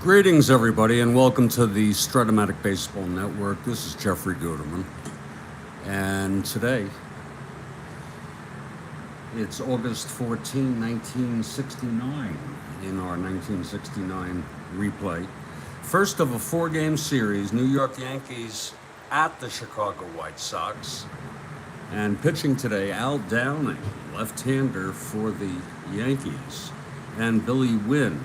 Greetings, everybody, and welcome to the Strat-O-Matic Baseball Network. This is Jeffrey Guterman, and today it's August 14, 1969, in our 1969 replay. First of a four-game series, New York Yankees at the Chicago White Sox. And pitching today, Al Downing, left-hander for the Yankees, and Billy Wynne,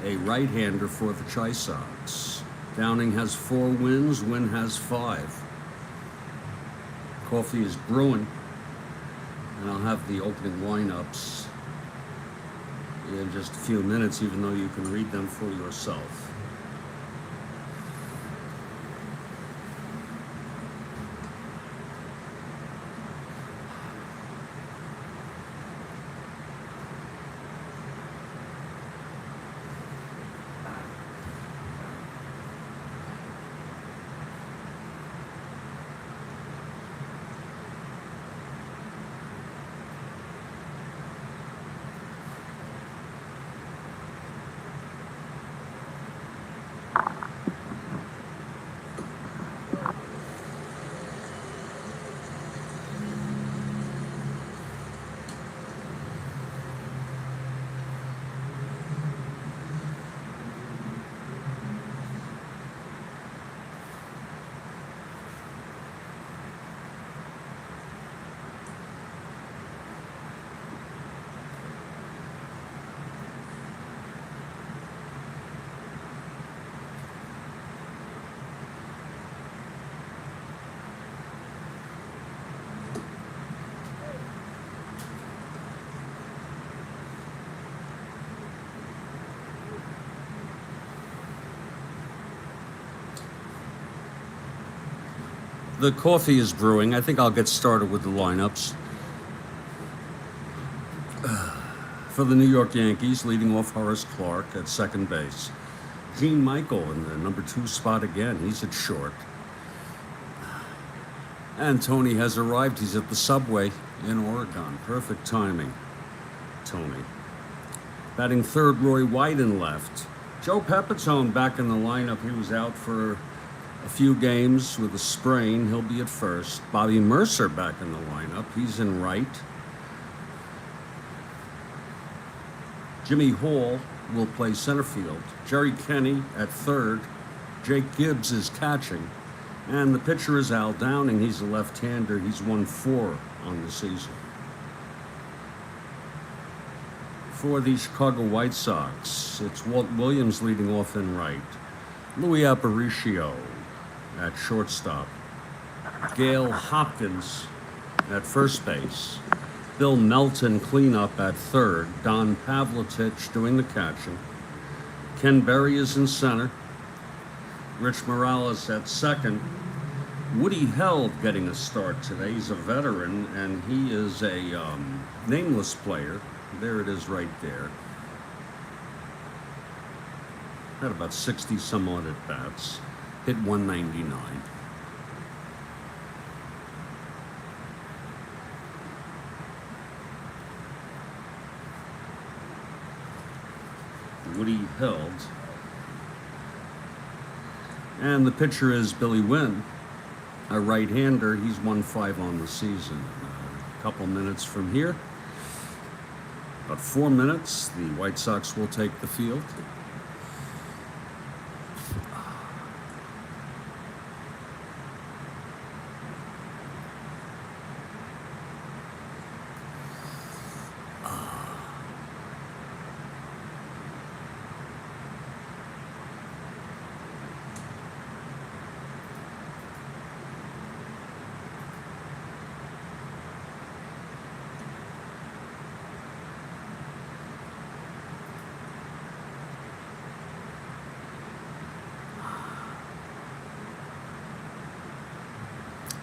a right-hander for the Chi Sox. Downing has 4 wins, Wynne has 5. Coffee is brewing, and I'll have the opening lineups in just a few minutes, even though you can read them for yourself. The coffee is brewing. I think I'll get started with the lineups. For the New York Yankees, leading off Horace Clarke at second base. Gene Michael in the number 2 spot again. He's at short. And Tony has arrived. He's at the subway in Oregon. Perfect timing, Tony. Batting third, Roy White in left. Joe Pepitone back in the lineup. He was out for a few games with a sprain. He'll be at first. Bobby Mercer back in the lineup. He's in right. Jimmy Hall will play center field. Jerry Kenny at third. Jake Gibbs is catching. And the pitcher is Al Downing. He's a left-hander. He's won 4 on the season. For the Chicago White Sox, it's Walt Williams leading off in right. Louis Aparicio at shortstop. Gail Hopkins at first base. Bill Melton cleanup at third. Don Pavletich doing the catching. Ken Berry is in center. Rich Morales at second. Woody Held getting a start today. He's a veteran, and he is a nameless player. There it is right there. Had about 60 some odd at bats. Hit 199. Woody Held. And the pitcher is Billy Wynne, a right-hander. He's won 5 on the season. A couple minutes from here, about 4 minutes, the White Sox will take the field.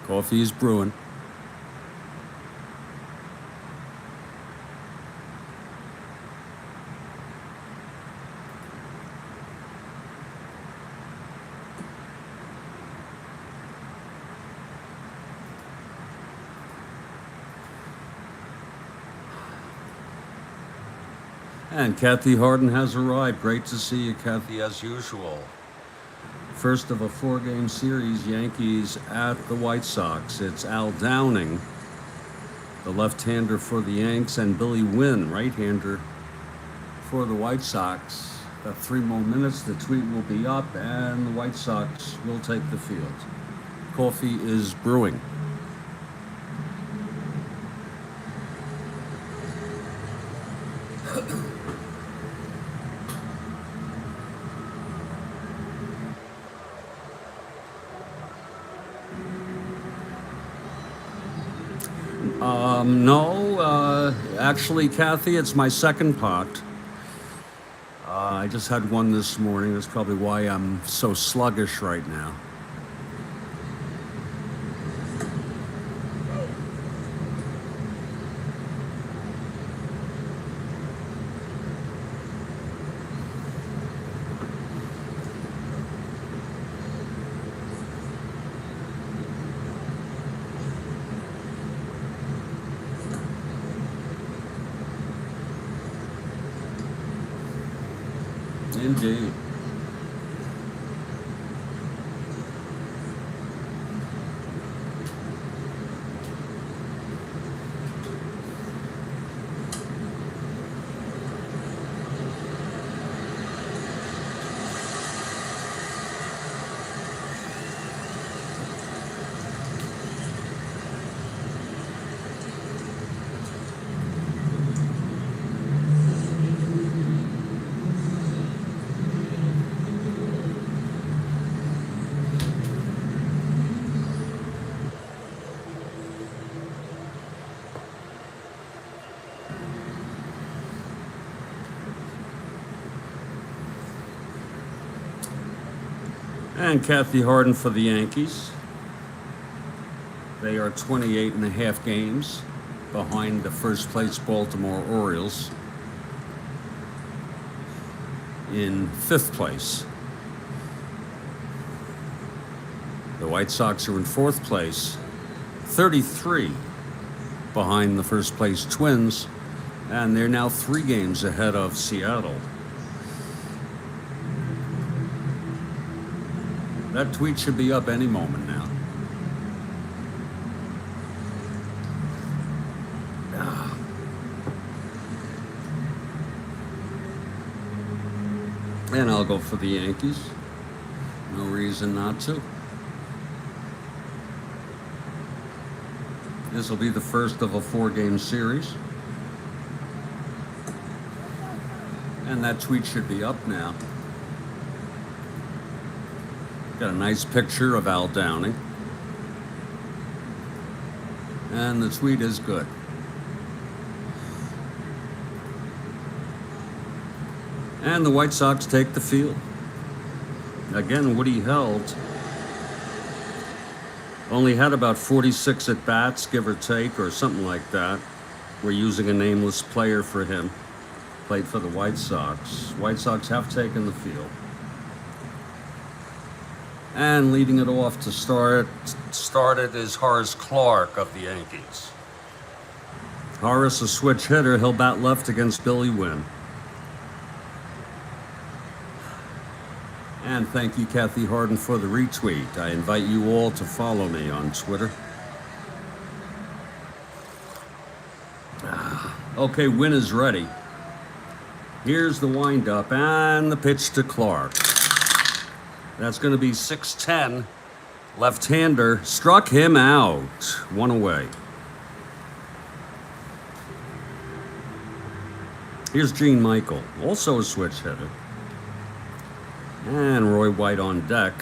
Coffee is brewing. And Kathy Harden has arrived. Great to see you, Kathy, as usual. First of a 4-game series, Yankees at the White Sox. It's Al Downing, the left-hander for the Yanks, and Billy Wynne, right-hander for the White Sox. About 3 more minutes, the tweet will be up, and the White Sox will take the field. Coffee is brewing. No, actually, Kathy, it's my second pot. I just had one this morning. That's probably why I'm so sluggish right now. Indeed. And Kathy Harden for the Yankees. They are 28.5 games behind the first place Baltimore Orioles in 5th place. The White Sox are in 4th place, 33 behind the first place Twins, and they're now 3 games ahead of Seattle. That tweet should be up any moment now. And I'll go for the Yankees. No reason not to. This will be the first of a 4-game series. And that tweet should be up now. Got a nice picture of Al Downing. And the tweet is good. And the White Sox take the field. Again, Woody Held only had about 46 at-bats, give or take, or something like that. We're using a nameless player for him. Played for the White Sox. White Sox have taken the field. And leading it off to start it is Horace Clarke of the Yankees. Horace, a switch hitter, he'll bat left against Billy Wynne. And thank you, Kathy Harden, for the retweet. I invite you all to follow me on Twitter. Okay, Wynne is ready. Here's the windup and the pitch to Clarke. That's going to be 6-10. Left-hander struck him out. 1 away. Here's Gene Michael, also a switch hitter. And Roy White on deck.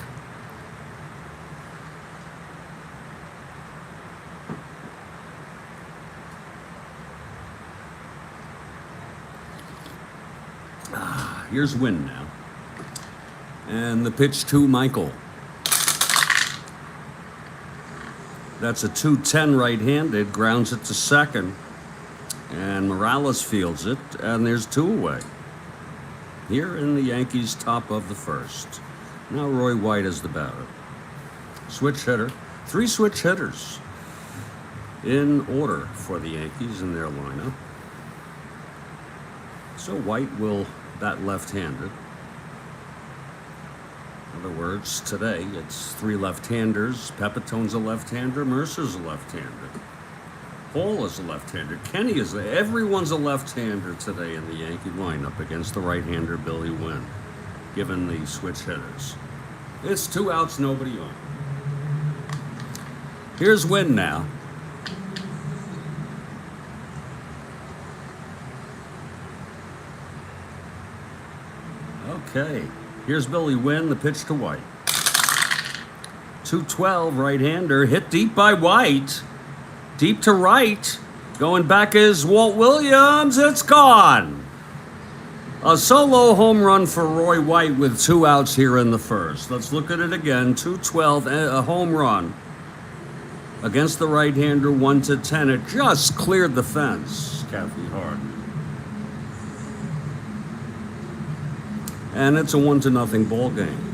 Here's Wynne now. And the pitch to Michael. That's a 2-10 right-handed, grounds it to second. And Morales fields it, and there's 2 away. Here in the Yankees' top of the first. Now Roy White is the batter. Switch hitter. 3 switch hitters in order for the Yankees in their lineup. So White will bat left-handed. In other words, today it's 3 left-handers. Pepitone's a left-hander. Mercer's a left-hander. Hall is a left-hander. Kenny is everyone's a left-hander today in the Yankee lineup against the right-hander Billy Wynne, given the switch hitters. It's 2 outs, nobody on. Here's Wynne now. Okay, here's Billy Wynne, the pitch to White. 2-12, right-hander, hit deep by White. Deep to right. Going back is Walt Williams. It's gone. A solo home run for Roy White with 2 outs here in the first. Let's look at it again. 2-12, a home run against the right-hander, 1-10. It just cleared the fence, Kathy Hart. And it's a 1-0 ball game.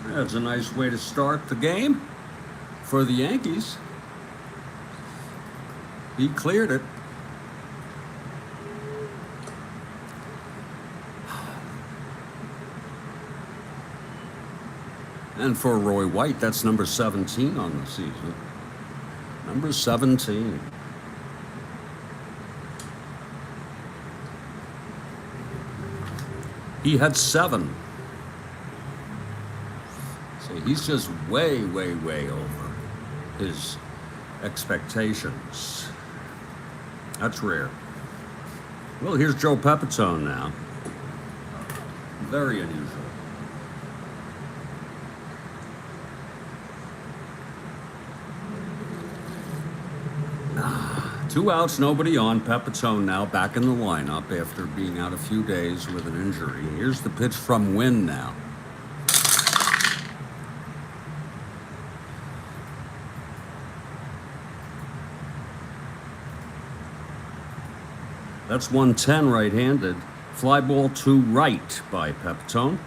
That's a nice way to start the game for the Yankees. He cleared it. And for Roy White, that's number 17 on the season. Number 17. He had 7. So he's just way, way, way over his expectations. That's rare. Well, here's Joe Pepitone now. Very unusual. 2 outs, nobody on. Pepitone now back in the lineup after being out a few days with an injury. Here's the pitch from Wynne now. That's 110 right-handed. Fly ball to right by Pepitone.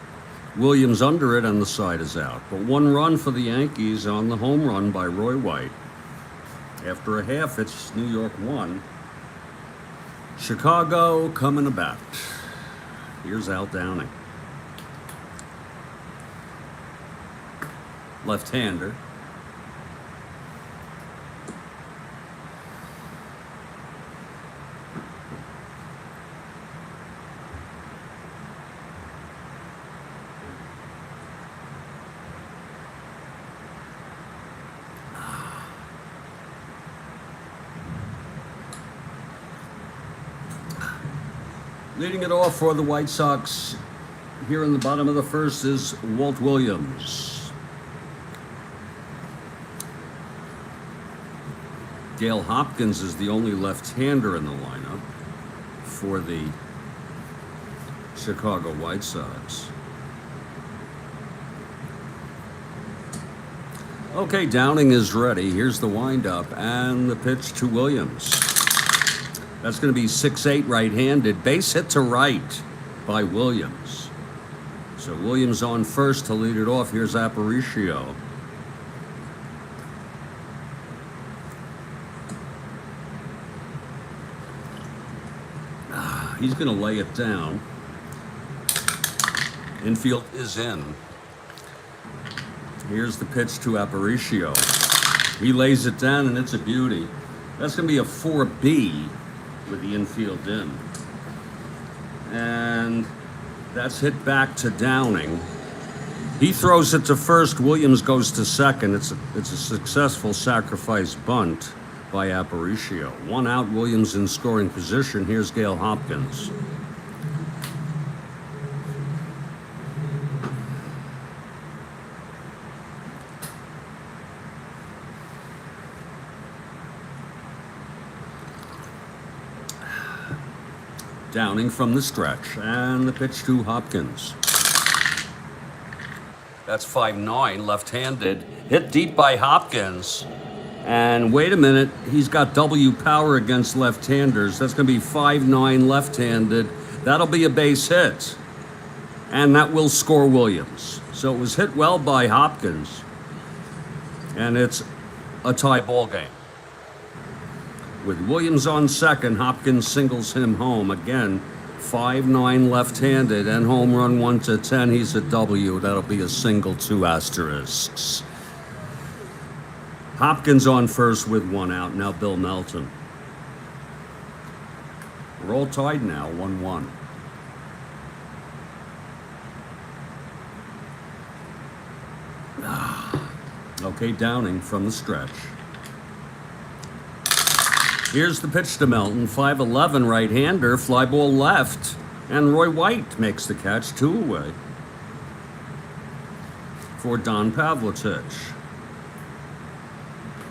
Williams under it and the side is out. But 1 run for the Yankees on the home run by Roy White. After a half, it's New York 1. Chicago coming about. Here's Al Downing. Left-hander. Leading it off for the White Sox here in the bottom of the first is Walt Williams. Gale Hopkins is the only left-hander in the lineup for the Chicago White Sox. Okay, Downing is ready. Here's the windup and the pitch to Williams. That's going to be 6-8 right-handed. Base hit to right by Williams. So Williams on first to lead it off. Here's Aparicio. He's going to lay it down. Infield is in. Here's the pitch to Aparicio. He lays it down, and it's a beauty. That's going to be a 4B. With the infield in. And that's hit back to Downing. He throws it to first. Williams goes to second. It's a successful sacrifice bunt by Aparicio. 1 out, Williams in scoring position. Here's Gale Hopkins. Downing from the stretch, and the pitch to Hopkins. That's 5-9, left-handed. Hit deep by Hopkins. And wait a minute, he's got W power against left-handers. That's going to be 5-9 left-handed. That'll be a base hit. And that will score Williams. So it was hit well by Hopkins, and it's a tie ball game. With Williams on second, Hopkins singles him home again. 5-9 left-handed and home run 1-10. He's a W. That'll be a single, 2 asterisks. Hopkins on first with 1 out. Now Bill Melton. We're all tied now, 1-1. Okay, Downing from the stretch. Here's the pitch to Melton, 5'11" right-hander, fly ball left, and Roy White makes the catch, 2 away for Don Pavlicich.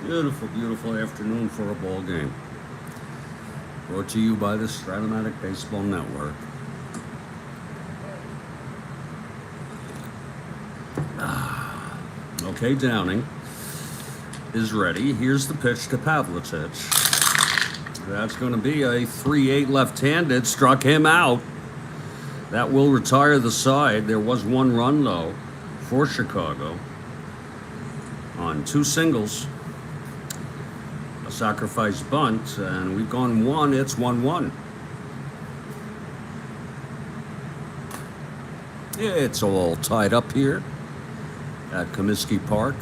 Beautiful, beautiful afternoon for a ball game. Brought to you by the Strat-O-Matic Baseball Network. Okay, Downing is ready. Here's the pitch to Pavlicich. That's going to be a 3-8 left-handed. Struck him out. That will retire the side. There was 1 run, though, for Chicago on 2 singles. A sacrifice bunt, and we've gone 1. It's 1-1. It's all tied up here at Comiskey Park.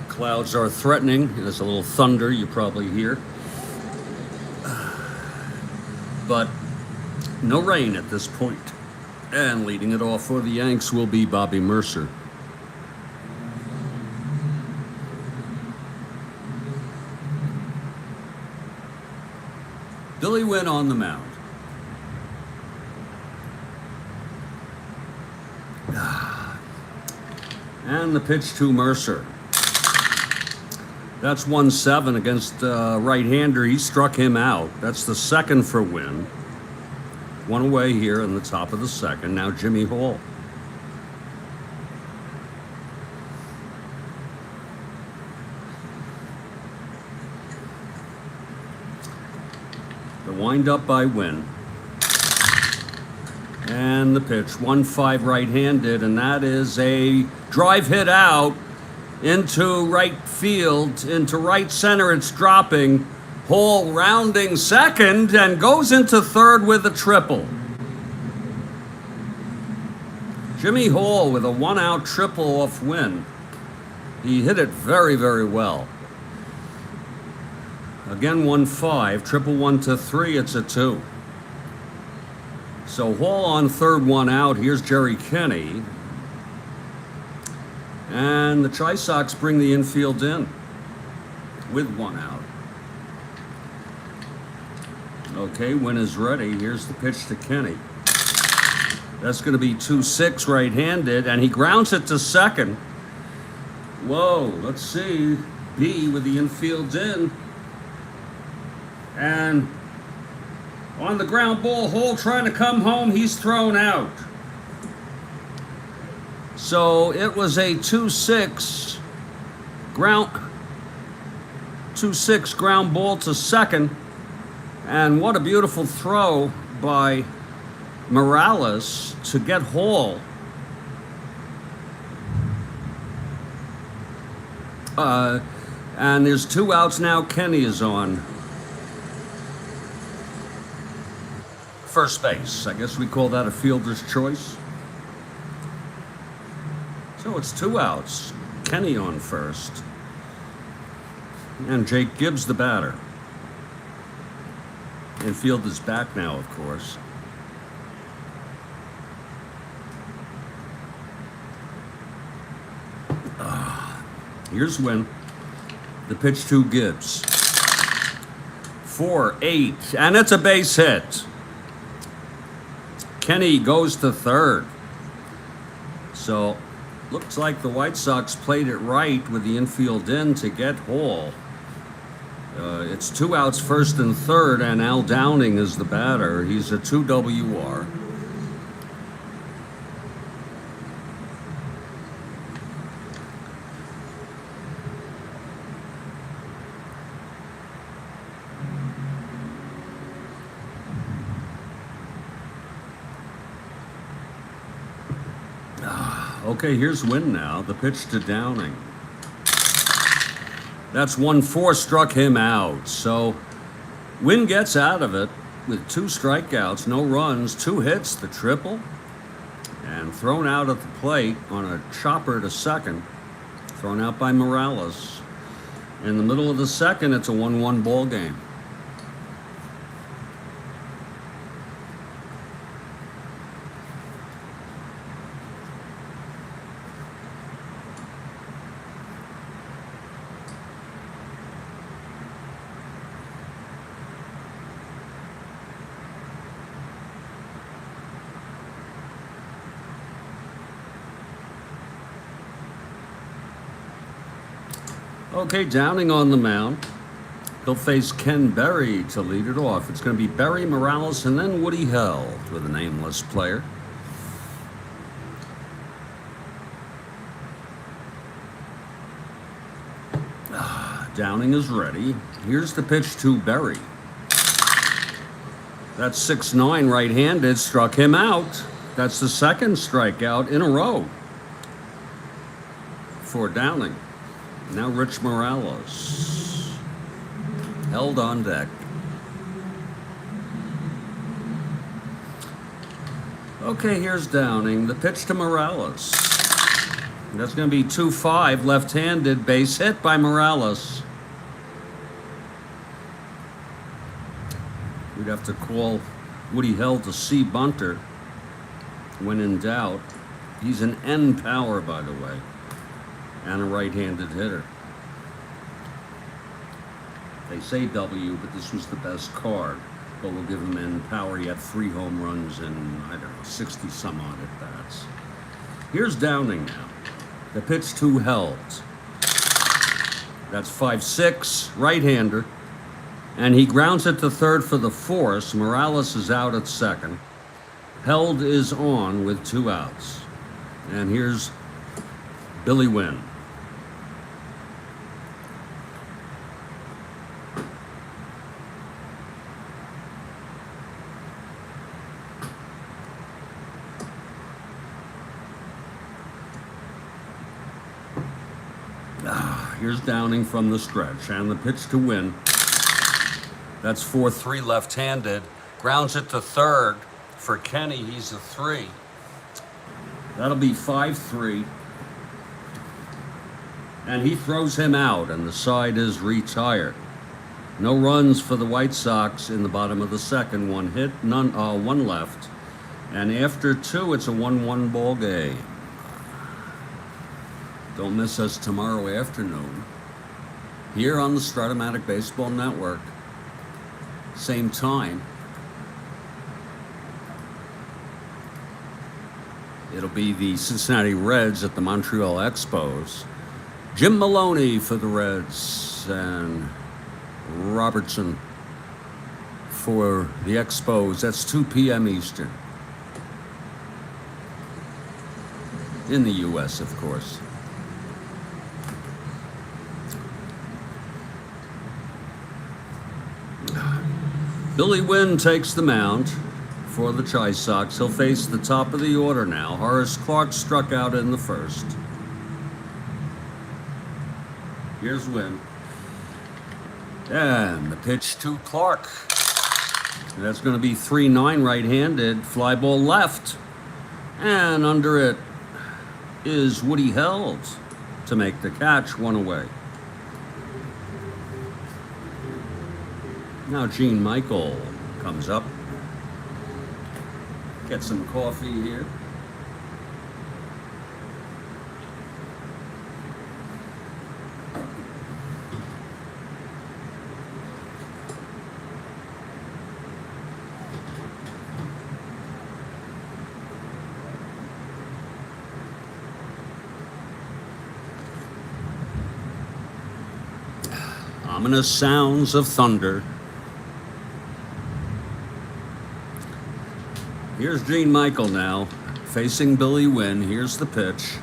Clouds are threatening. There's a little thunder you probably hear. But no rain at this point. And leading it off for the Yanks will be Bobby Mercer. Billy Wynne on the mound. And the pitch to Mercer. That's 1-7 against right-hander. He struck him out. That's the second for Wynne. 1 away here in the top of the second. Now Jimmy Hall. The wind-up by Wynne. And the pitch, 1-5 right-handed, and that is a drive hit out into right field, into right center. It's dropping. Hall rounding second and goes into third with a triple. Jimmy Hall with a 1-out triple off Wynne. He hit it very, very well. Again, 1-5, triple 1-3, it's a 2. So Hall on third, 1 out. Here's Jerry Kenny. And the Chi Sox bring the infield in with 1 out. Okay, Wynne is ready. Here's the pitch to Kenny. That's going to be 2-6 right-handed, and he grounds it to second. Whoa, let's see. B with the infield in. And on the ground ball, Hall trying to come home. He's thrown out. So it was a 2-6 ground ball to second. And what a beautiful throw by Morales to get Hall. And there's 2 outs now. Kenny is on first base. I guess we call that a fielder's choice. So it's 2 outs. Kenny on first. And Jake Gibbs the batter. Infield is back now, of course. Here's Wynne. The pitch to Gibbs. 4-8, and it's a base hit. Kenny goes to third. So looks like the White Sox played it right with the infield in to get Hall. It's 2 outs, first and third, and Al Downing is the batter. He's a 2 WR. Okay, here's Wynne now. The pitch to Downing. That's 1-4, struck him out. So Wynne gets out of it with 2 strikeouts, no runs, 2 hits, the triple, and thrown out at the plate on a chopper to second, thrown out by Morales. In the middle of the second, it's a 1-1 ball game. Okay, Downing on the mound. He'll face Ken Berry to lead it off. It's going to be Berry, Morales, and then Woody Held with a nameless player. Downing is ready. Here's the pitch to Berry. That's 6-9 right-handed, struck him out. That's the second strikeout in a row for Downing. Now Rich Morales, Held on deck. Okay, here's Downing. The pitch to Morales. That's going to be 2-5, left-handed, base hit by Morales. We'd have to call Woody Held a C bunter when in doubt. He's an N power, by the way, and a right-handed hitter. They say W, but this was the best card. But we'll give him N power. He had 3 home runs and, I don't know, 60 some odd at bats. Here's Downing now. The pitch to Held. That's 5-6, right-hander. And he grounds it to third for the force. Morales is out at second. Held is on with 2 outs. And here's Billy Wynne. Here's Downing from the stretch, and the pitch to Wynne. That's 4-3 left-handed. Grounds it to third for Kenny. He's a 3. That'll be 5-3. And he throws him out, and the side is retired. No runs for the White Sox in the bottom of the second. 1 hit, 1 left. And after 2, it's a 1-1 ball game. Don't miss us tomorrow afternoon here on the Strat-O-Matic Baseball Network. Same time. It'll be the Cincinnati Reds at the Montreal Expos. Jim Maloney for the Reds and Robertson for the Expos. That's 2 p.m. Eastern. In the U.S., of course. Billy Wynne takes the mound for the Chi Sox. He'll face the top of the order now. Horace Clarke struck out in the first. Here's Wynne. And the pitch to Clarke. That's going to be 3-9 right-handed. Fly ball left. And under it is Woody Held to make the catch, 1 away. Now Gene Michael comes up. Get some coffee here. Ominous sounds of thunder. Here's Gene Michael now, facing Billy Wynne. Here's the pitch.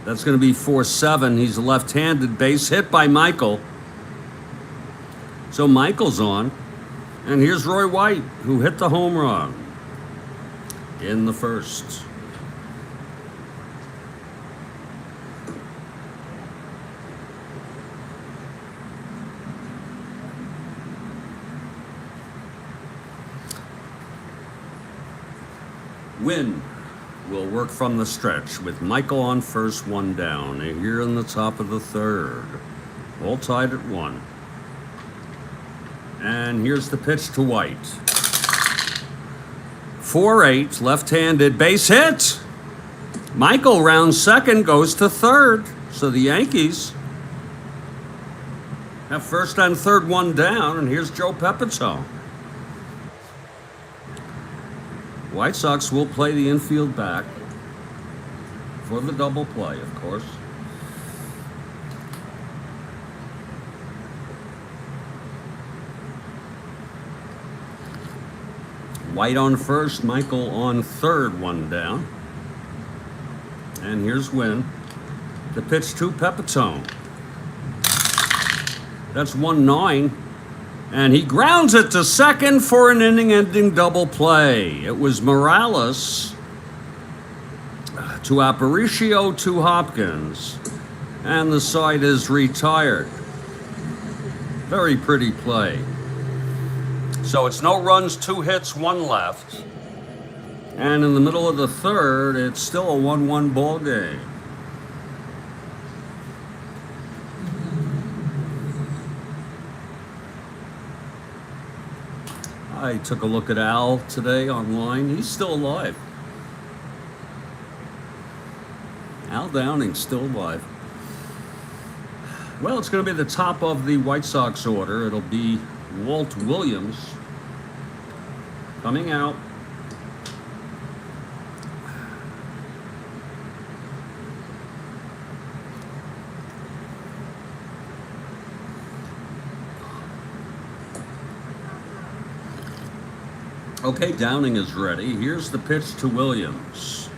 That's going to be 4-7. He's left-handed, base hit by Michael. So Michael's on. And here's Roy White, who hit the home run in the first. Wynne will work from the stretch with Michael on first, one down. Here in the top of the third. All tied at 1. And here's the pitch to White. 4-8, left-handed, base hit. Michael rounds second, goes to third. So the Yankees have first and third, one down. And here's Joe Pepitone. White Sox will play the infield back for the double play, of course. White on first, Michael on third, one down. And here's Wynne. The pitch to Pepitone. That's 1-9. And he grounds it to second for an inning-ending double play. It was Morales to Aparicio to Hopkins. And the side is retired. Very pretty play. So it's no runs, 2 hits, 1 left. And in the middle of the third, it's still a 1-1 ball game. I took a look at Al today online. He's still alive. Al Downing's still alive. Well, it's going to be the top of the White Sox order. It'll be Walt Williams coming out. Okay, Downing is ready. Here's the pitch to Williams.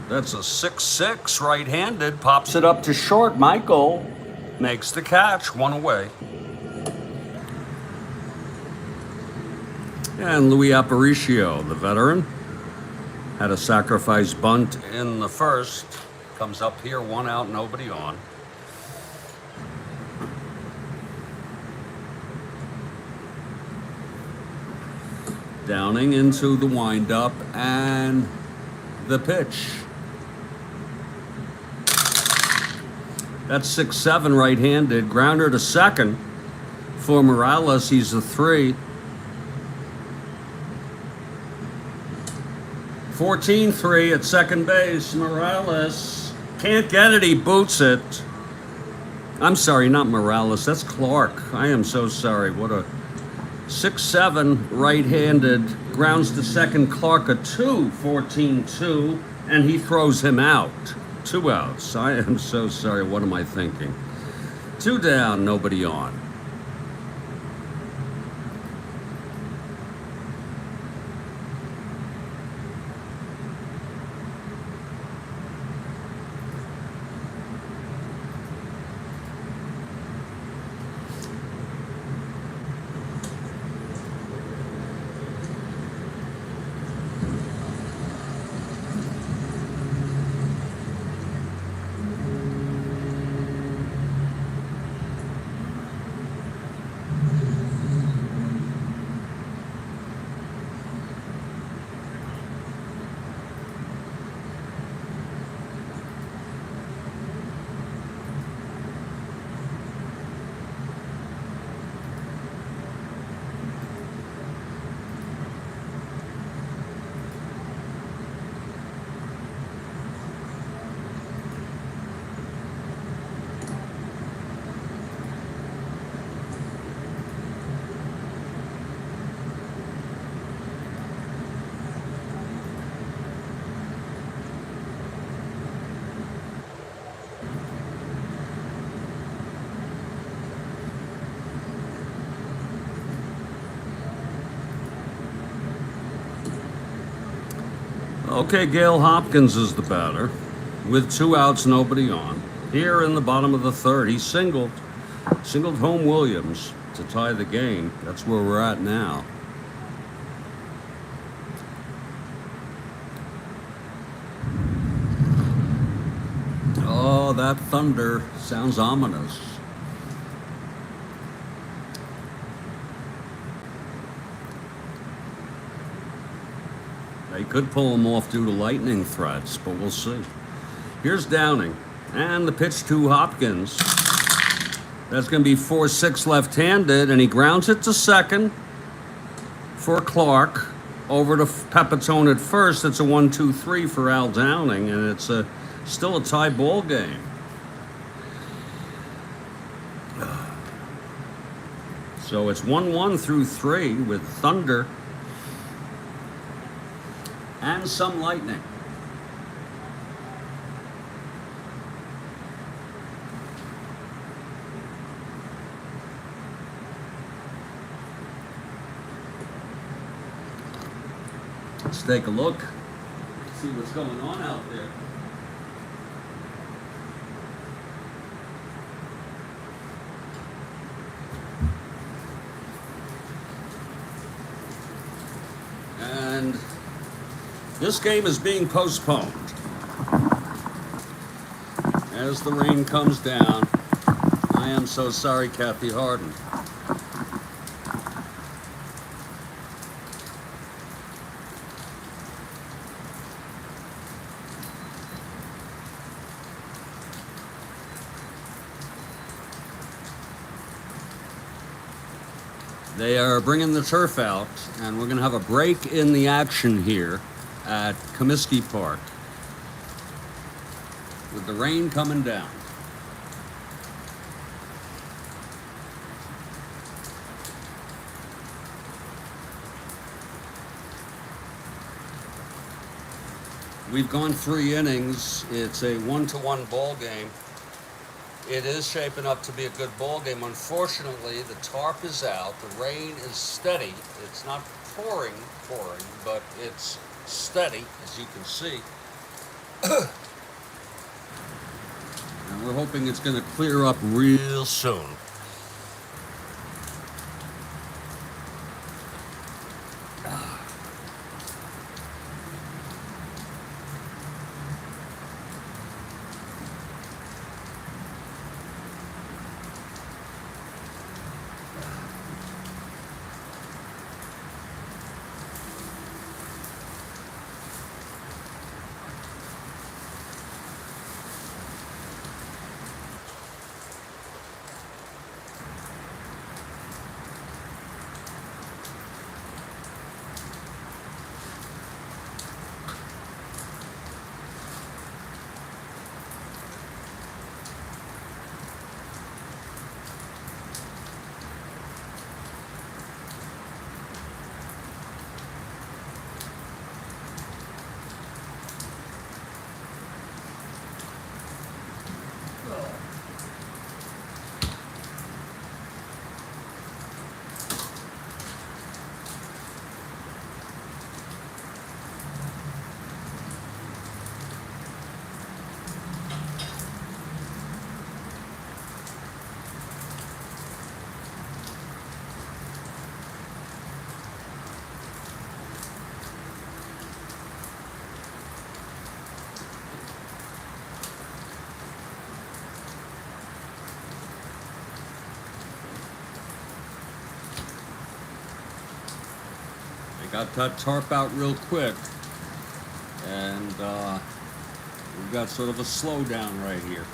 That's a 6-6, right-handed. Pops it up to short. Michael makes the catch, 1 away. And Luis Aparicio, the veteran, had a sacrifice bunt in the first. Comes up here, 1 out, nobody on. Downing into the windup and the pitch. That's 6-7, right-handed. Grounder to second for Morales. He's a 3. 14-3 at second base. Morales can't get it. He boots it. I'm sorry, not Morales. That's Clark. I am so sorry. What a 6-7, right-handed, grounds to second. Clark a 2, 14-2, and he throws him out. 2 outs. I am so sorry. What am I thinking? 2 down, nobody on. Okay, Gail Hopkins is the batter. With 2 outs, nobody on. Here in the bottom of the third, he singled home Williams to tie the game. That's where we're at now. Oh, that thunder sounds ominous. They could pull him off due to lightning threats, but we'll see. Here's Downing, and the pitch to Hopkins. That's going to be 4-6 left-handed, and he grounds it to second for Clark. Over to Pepitone at first. It's a 1-2-3 for Al Downing, and it's still a tie ball game. So it's 1-1 through 3 with thunder and some lightning. Let's take a look, see what's going on out there. And this game is being postponed as the rain comes down. I am so sorry, Kathy Harden. They are bringing the turf out, and we're going to have a break in the action here at Comiskey Park with the rain coming down. We've gone 3 innings. It's a 1-1 ball game. It is shaping up to be a good ball game. Unfortunately, the tarp is out. The rain is steady. It's not pouring, but it's steady, as you can see. And we're hoping it's going to clear up real soon. Got that tarp out real quick, and we've got sort of a slowdown right here.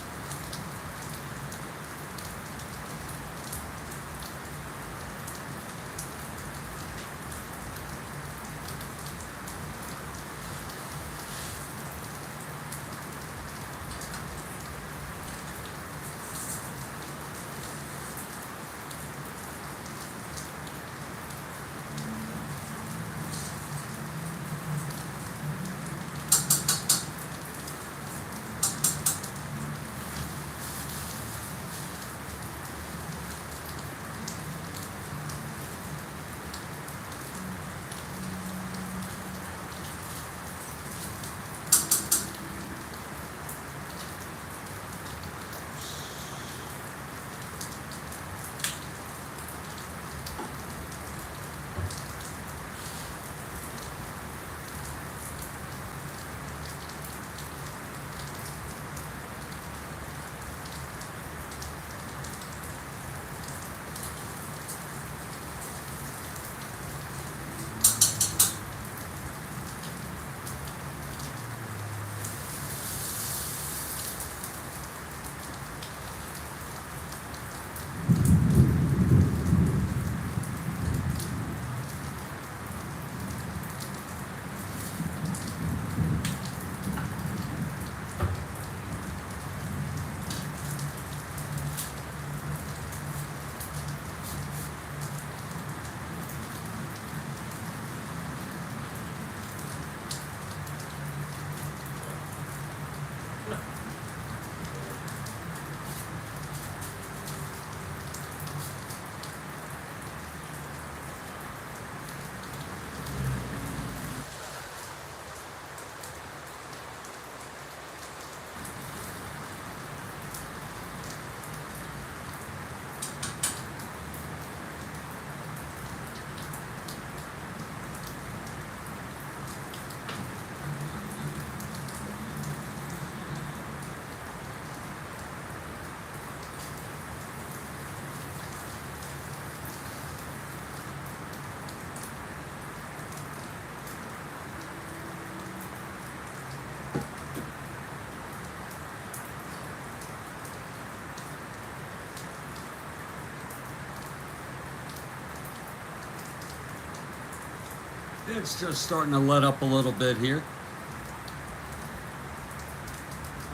It's just starting to let up a little bit here.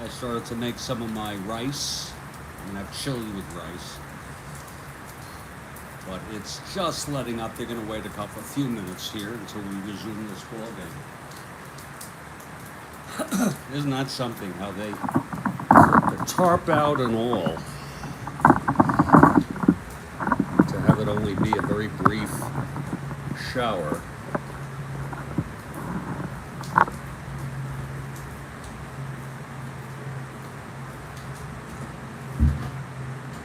I started to make some of my rice. I'm gonna have chili with rice. But it's just letting up. They're gonna wait a few minutes here until we resume this ball game. Isn't that something, how they the tarp out and all to have it only be a very brief shower.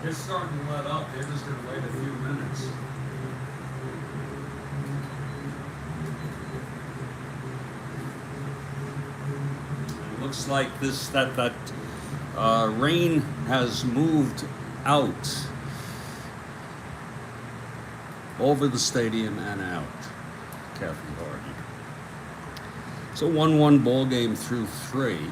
It's starting to let up. They're just going to wait a few minutes. It looks like that rain has moved out over the stadium and out. Kathy Hardy. It's a 1-1 ball game through 3.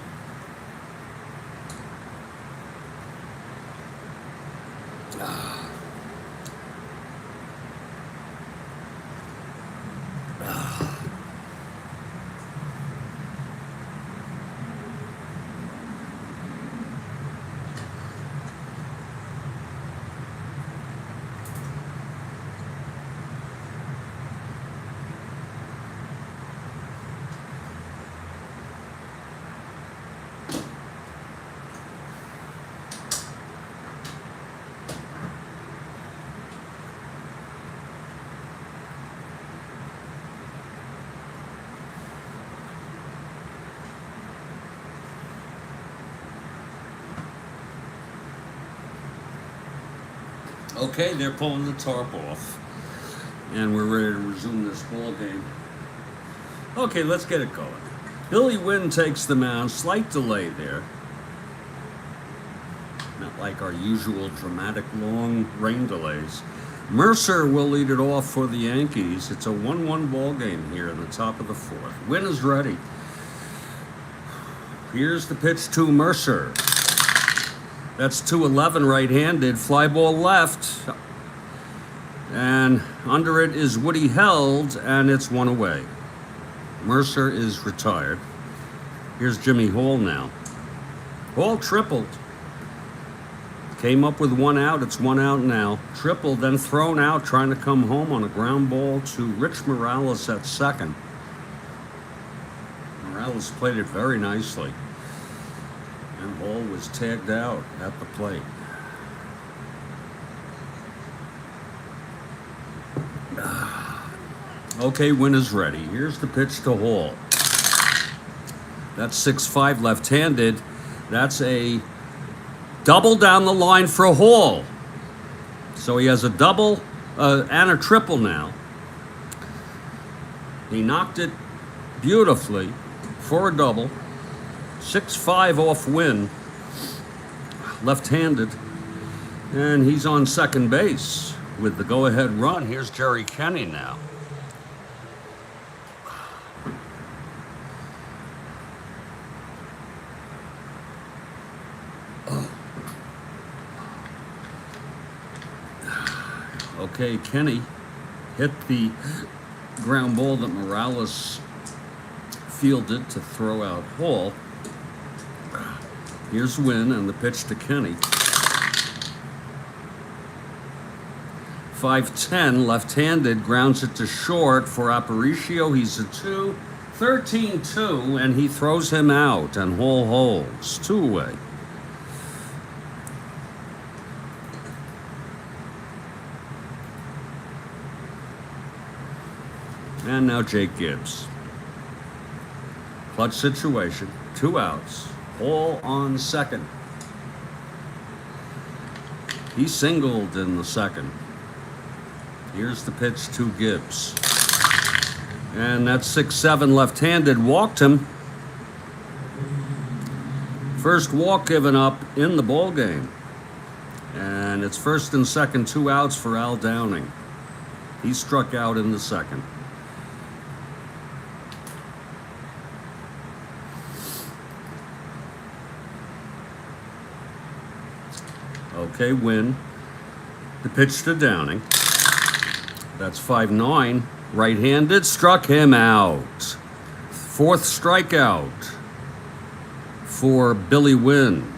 Okay, they're pulling the tarp off, and we're ready to resume this ball game. Okay, let's get it going. Billy Wynne takes the mound. Slight delay there. Not like our usual dramatic long rain delays. Mercer will lead it off for the Yankees. It's a 1-1 ball game here in the top of the 4th. Wynne is ready. Here's the pitch to Mercer. That's 2-11 right-handed, fly ball left, and under it is Woody Held, and it's 1 away. Mercer is retired. Here's Jimmy Hall now. Hall tripled. Came up with 1 out, it's 1 out now. Tripled, then thrown out, trying to come home on a ground ball to Rich Morales at second. Morales played it very nicely. And Hall was tagged out at the plate. Okay, Wynne is ready. Here's the pitch to Hall. That's 6-5 left-handed. That's a double down the line for Hall. So he has a double and a triple now. He knocked it beautifully for a double. 6-5 off Wynne, left-handed, and he's on second base with the go-ahead run. Here's Jerry Kenny now. Okay, Kenny hit the ground ball that Morales fielded to throw out Hall. Here's Wynne and the pitch to Kenny. 5-10, left-handed, grounds it to short for Aparicio. He's a 2, 13-2, and he throws him out, and Hall holds. 2 away. And now Jake Gibbs. Clutch situation, 2 outs. Hall on second. He singled in the second. Here's the pitch to Gibbs. And that's 6-7 left-handed. Walked him. First walk given up in the ball game. And it's first and second, 2 outs for Al Downing. He struck out in the second. Okay, Wynne. The pitch to Downing. That's 5-9. Right-handed, struck him out. Fourth strikeout for Billy Wynne.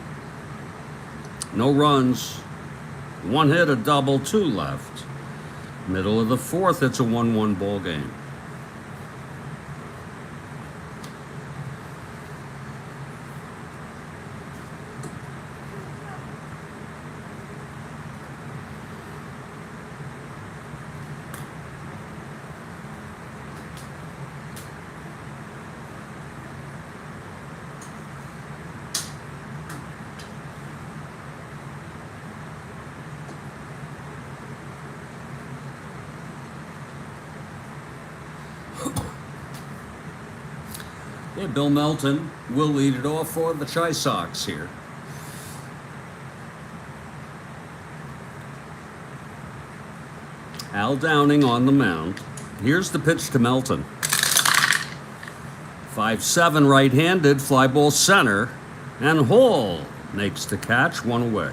No runs. One hit, a double, two left. Middle of the fourth, it's a 1-1 ball game. Yeah, Bill Melton will lead it off for the Chi Sox here. Al Downing on the mound. Here's the pitch to Melton. 5-7 right-handed, fly ball center, and Hall makes the catch, one away.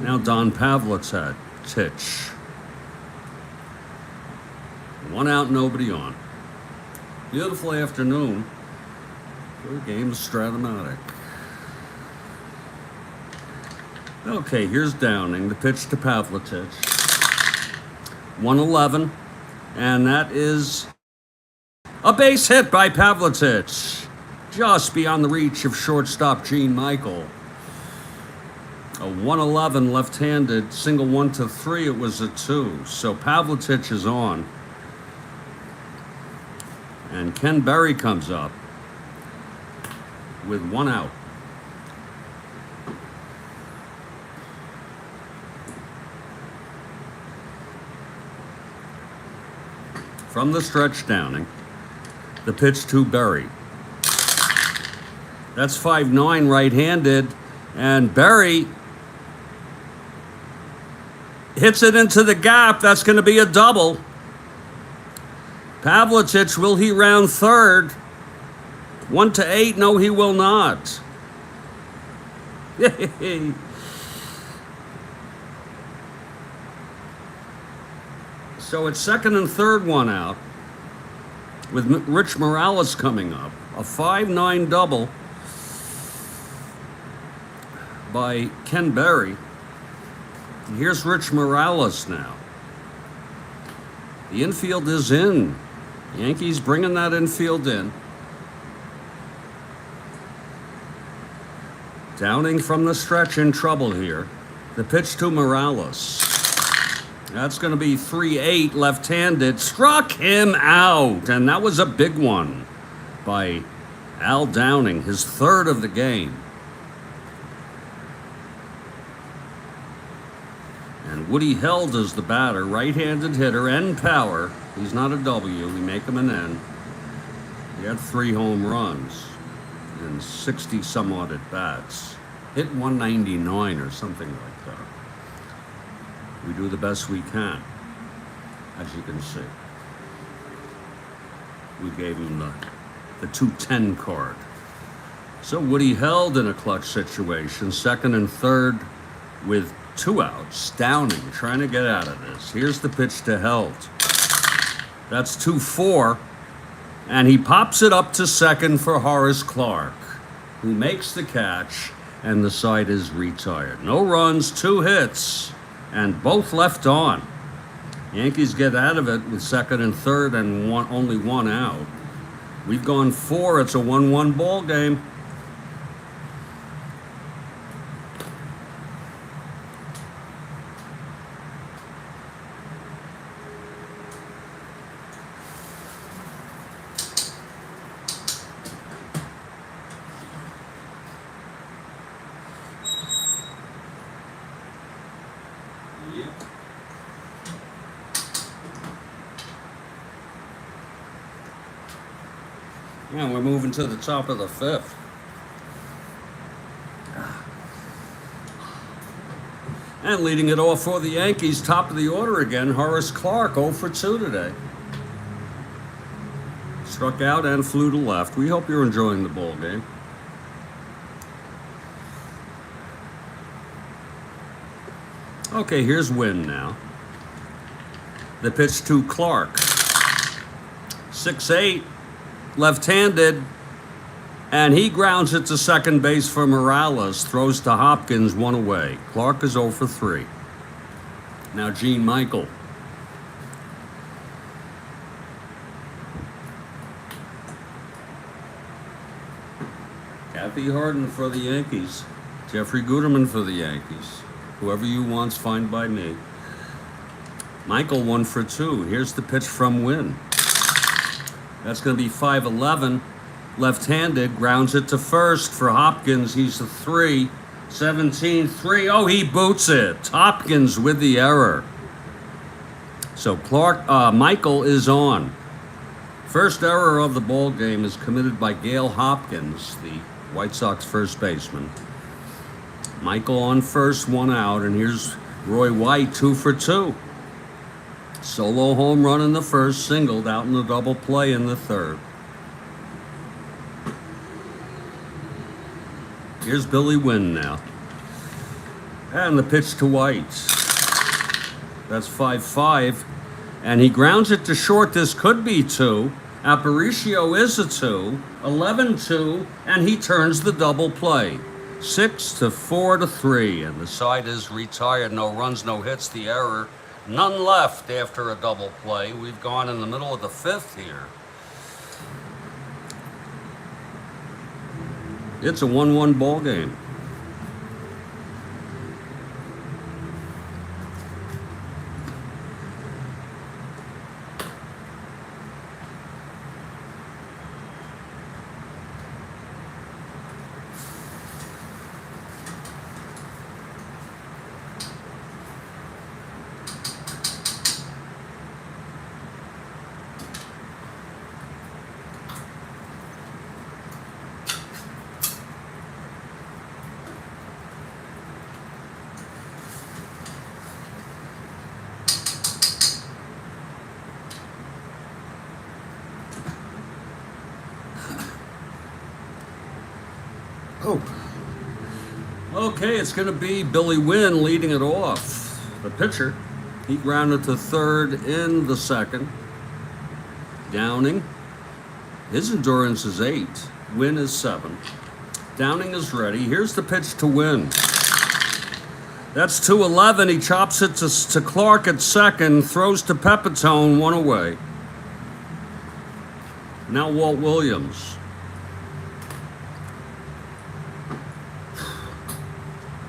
Now Don Pavlitz's pitch. One out, nobody on. Beautiful afternoon for the game of Strat-O-Matic. Okay, here's Downing, the pitch to Pavlitic. 1-11, and that is a base hit by Pavlitic, just beyond the reach of shortstop Gene Michael. A 1-11 left-handed, single 1-3, it was a 2, so Pavlitic is on. And Ken Berry comes up with one out. From the stretch, Downing, the pitch to Berry. That's 5-9 right-handed, and Berry hits it into the gap. That's going to be a double. Pavlitic, will he round third? 1-8, no, he will not. So it's second and third, one out, with Rich Morales coming up. A 5-9 double by Ken Berry. And here's Rich Morales now. The infield is in. Yankees bringing that infield in. Downing from the stretch in trouble here. The pitch to Morales. That's going to be 3-8 left-handed. Struck him out. And that was a big one by Al Downing, his third of the game. And Woody Held is the batter, right-handed hitter, and power. He's not a W, we make him an N. He had 3 home runs and 60 some odd at bats. Hit 199 or something like that. We do the best we can, as you can see. We gave him the 210 card. So Woody Held in a clutch situation, second and third with 2 outs. Downing trying to get out of this. Here's the pitch to Held. That's 2-4, and he pops it up to second for Horace Clark, who makes the catch, and the side is retired. No runs, 2 hits, and both left on. Yankees get out of it with second and third and only 1 out. We've gone 4. It's a 1-1 ball game. Yeah, we're moving to the top of the 5th. And leading it off for the Yankees, top of the order again, Horace Clark, 0 for 2 today. Struck out and flew to left. We hope you're enjoying the ball game. Okay, here's Wynne now. The pitch to Clark. 6-8, left-handed, and he grounds it to second base for Morales. Throws to Hopkins, 1 away. Clark is 0 for 3. Now Gene Michael. Kathy Harden for the Yankees. Jeffrey Guterman for the Yankees. Whoever you want's fine by me. Michael 1 for 2. Here's the pitch from Wynne. That's going to be 5-11. Left-handed, grounds it to first for Hopkins. He's a 3. 17-3. Oh, he boots it. Hopkins with the error. So Michael is on. First error of the ball game is committed by Gale Hopkins, the White Sox first baseman. Michael on first, 1 out, and here's Roy White, 2 for 2. Solo home run in the first, singled out in the double play in the third. Here's Billy Wynne now. And the pitch to White. That's 5-5. And he grounds it to short. This could be 2. Aparicio is a 2. 11-2. And he turns the double play. 6-4-3. And the side is retired. No runs, no hits. The error. None left after a double play. We've gone in the middle of the 5th here. It's a 1-1 ball game. Oh. Okay, it's going to be Billy Wynne leading it off. The pitcher, he grounded to third in the second. Downing, his endurance is 8. Wynne is 7. Downing is ready. Here's the pitch to Wynne. That's 2-11. He chops it to Clark at second, throws to Pepitone, 1 away. Now Walt Williams.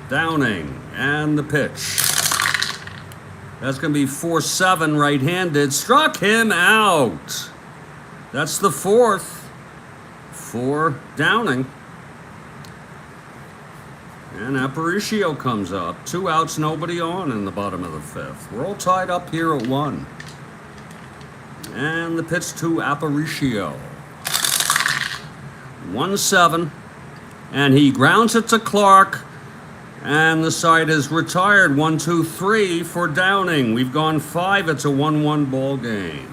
Downing, and the pitch. That's going to be 4-7 right-handed. Struck him out. That's the 4th for Downing. And Aparicio comes up. 2 outs, nobody on in the bottom of the 5th. We're all tied up here at 1. And the pitch to Aparicio. 1-7. And he grounds it to Clark. And the side is retired. 1-2-3 for Downing. We've gone 5. It's a 1-1 ball game.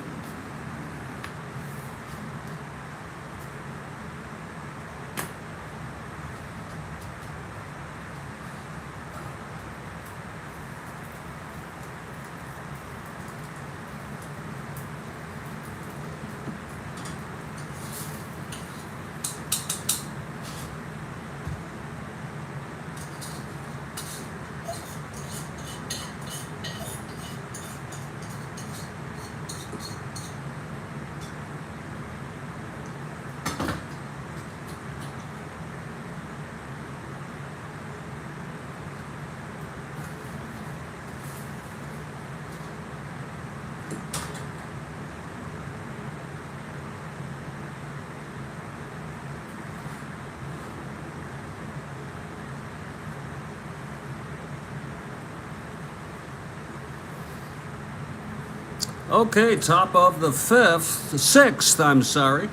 Okay, top of the 6th, I'm sorry.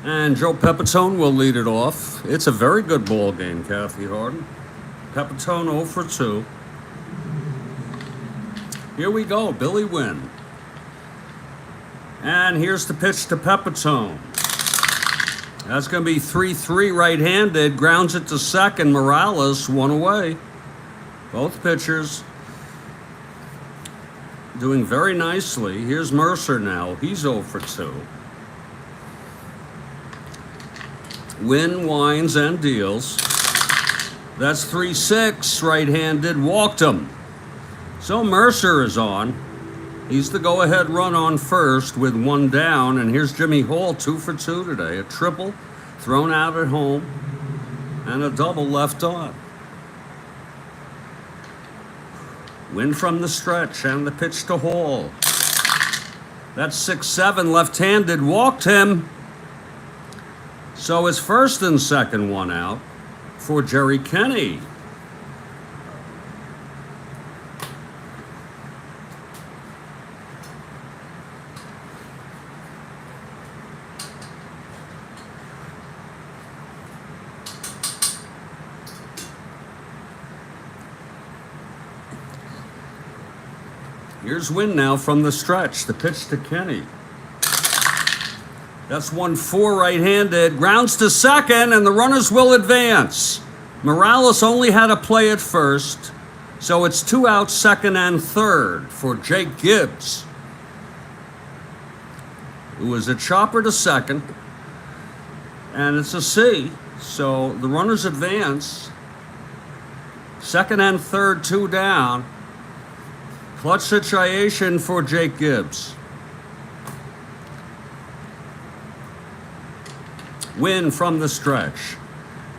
And Joe Pepitone will lead it off. It's a very good ball game, Kathy Harden. Pepitone 0 for 2. Here we go, Billy Wynne. And here's the pitch to Pepitone. That's going to be 3-3 right-handed. Grounds it to second. Morales, 1 away. Both pitchers. doing very nicely. Here's Mercer now. He's 0 for 2. Wynne winds and deals. That's 3-6, right-handed, walked him. So Mercer is on. He's the go-ahead run on first with 1 down, and here's Jimmy Hall, 2 for 2 today. A triple thrown out at home and a double left on. Wynne from the stretch and the pitch to Hall. That's 6-7, left-handed, walked him. So his first and second one out for Jerry Kenny. Here's Wynne now from the stretch. The pitch to Kenny. That's 1-4 right-handed. Grounds to second, and the runners will advance. Morales only had to play at first, so it's 2 out, second and third for Jake Gibbs, who was a chopper to second, and it's a C, so the runners advance. Second and third, 2 down. Clutch situation for Jake Gibbs. Wynne from the stretch.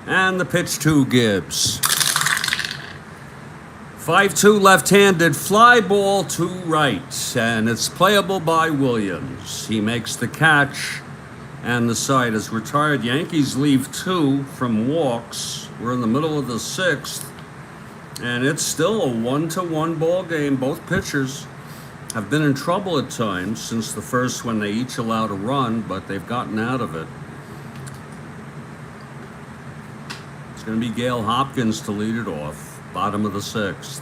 And the pitch to Gibbs. 5-2 left-handed, fly ball to right. And it's playable by Williams. He makes the catch, and the side is retired. Yankees leave 2 from walks. We're in the middle of the 6th. And it's still a 1-1 ball game. Both pitchers have been in trouble at times since the first when they each allowed a run, but they've gotten out of it. It's going to be Gale Hopkins to lead it off, bottom of the 6th.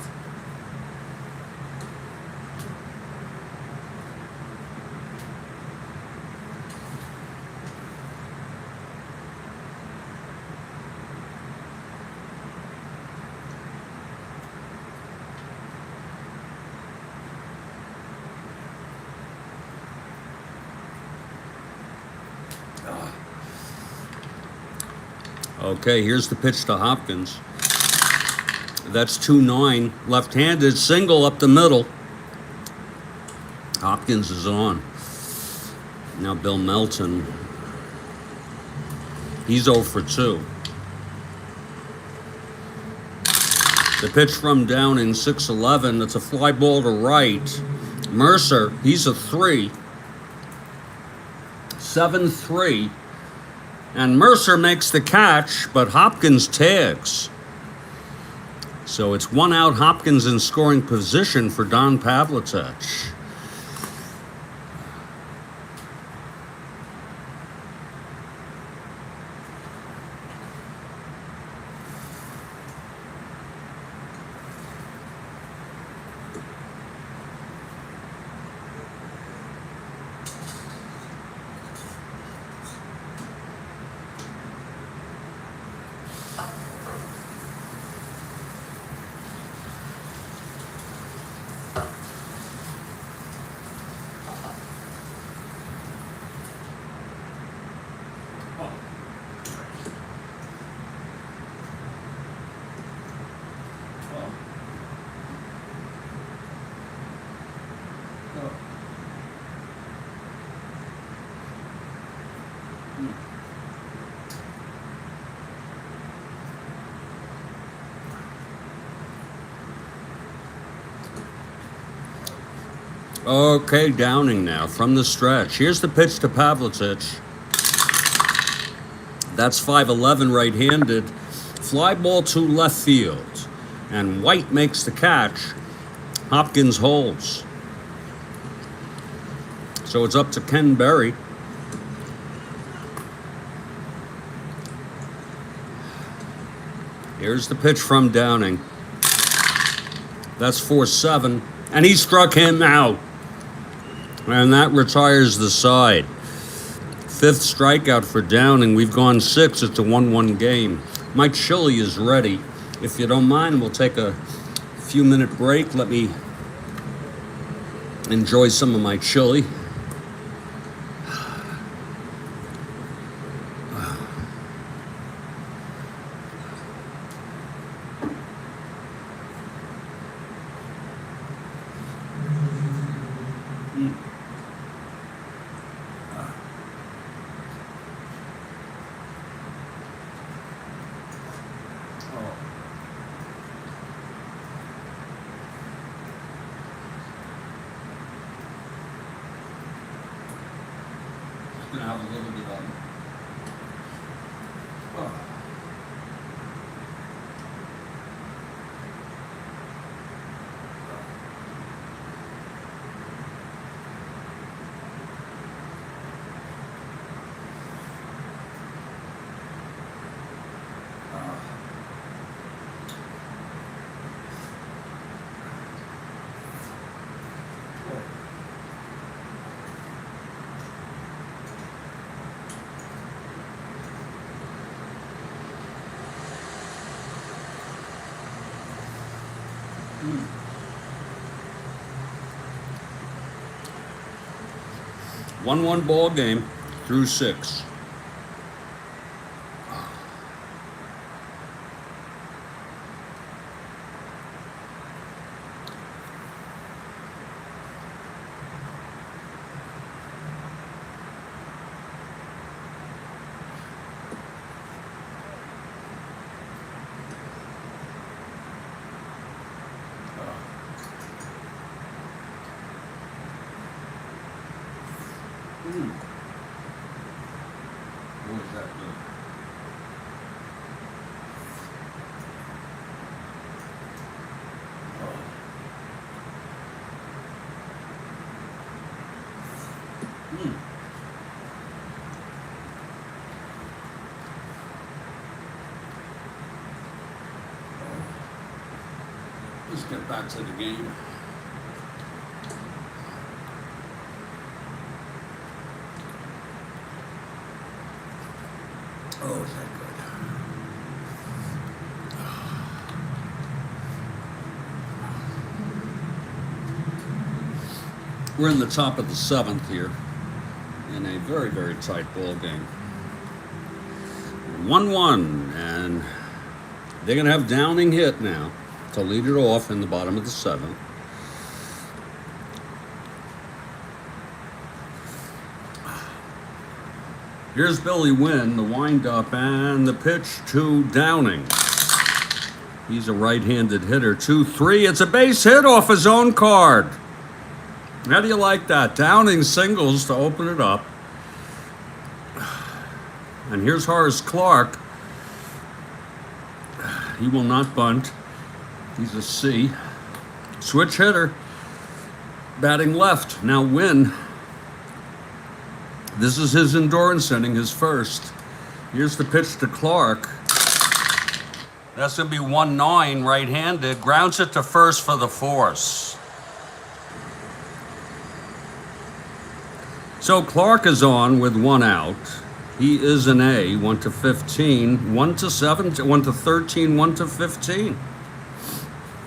Okay, here's the pitch to Hopkins. That's 2-9, left-handed, single up the middle. Hopkins is on. Now Bill Melton. He's 0 for 2. The pitch from Downing, 6-11. That's a fly ball to right. Mercer, he's a 3. 7-3. And Mercer makes the catch, but Hopkins tags. So it's 1 out, Hopkins in scoring position for Don Pavlicek. Okay, Downing now from the stretch. Here's the pitch to Pavlicek. That's 5-11 right-handed. Fly ball to left field. And White makes the catch. Hopkins holds. So it's up to Ken Berry. Here's the pitch from Downing. That's 4-7. And he struck him out. And that retires the side. 5th strikeout for Downing. We've gone 6. It's a 1-1 game. Mike Shilley is ready. If you don't mind, we'll take a few-minute break. Let me Enjoy some of my chili. Gonna have a little bit of one ball game through 6. What was that good? Let's get back to the game. Oh, is that good? We're in the top of the 7th here in a very, very tight ball game. 1-1, and they're going to have Downing hit now to lead it off in the bottom of the 7th. Here's Billy Wynne, the windup, and the pitch to Downing. He's a right-handed hitter. 2-3. It's a base hit off his own card. How do you like that? Downing singles to open it up. And here's Horace Clarke. He will not bunt. He's a C. Switch hitter. Batting left. Now Wynne. This is his endurance inning, his first. Here's the pitch to Clarke. That's going to be 1-9, right-handed. Grounds it to first for the force. So Clarke is on with 1 out. He is an A, 1-15, 1-7, 1-13, 1-15.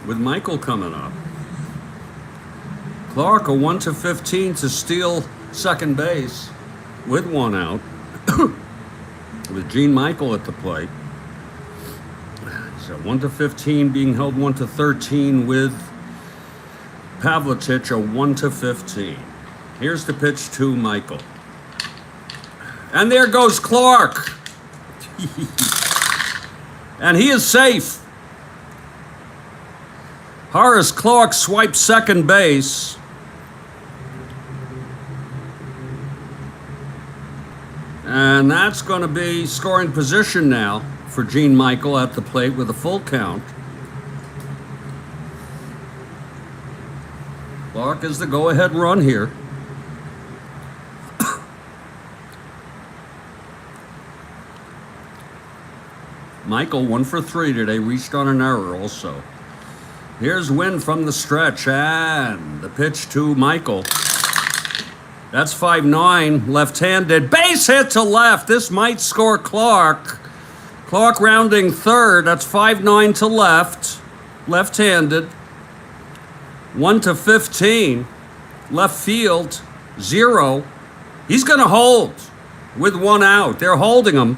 With Michael coming up. Clarke, a 1-15 to steal second base. With 1 out, with Gene Michael at the plate. So 1-15 being held 1-13 with Pavlitic, a 1-15. Here's the pitch to Michael. And there goes Clarke. And he is safe. Horace Clarke swipes second base. And that's going to be scoring position now for Gene Michael at the plate with a full count. Clarke is the go-ahead run here. Michael 1 for 3 today, reached on an error also. Here's Wynne from the stretch, and the pitch to Michael. That's 5-9, left-handed. Base hit to left. This might score Clarke. Clarke rounding third. That's 5-9 to left. Left-handed. 1-15. Left field, 0. He's going to hold with 1 out. They're holding him.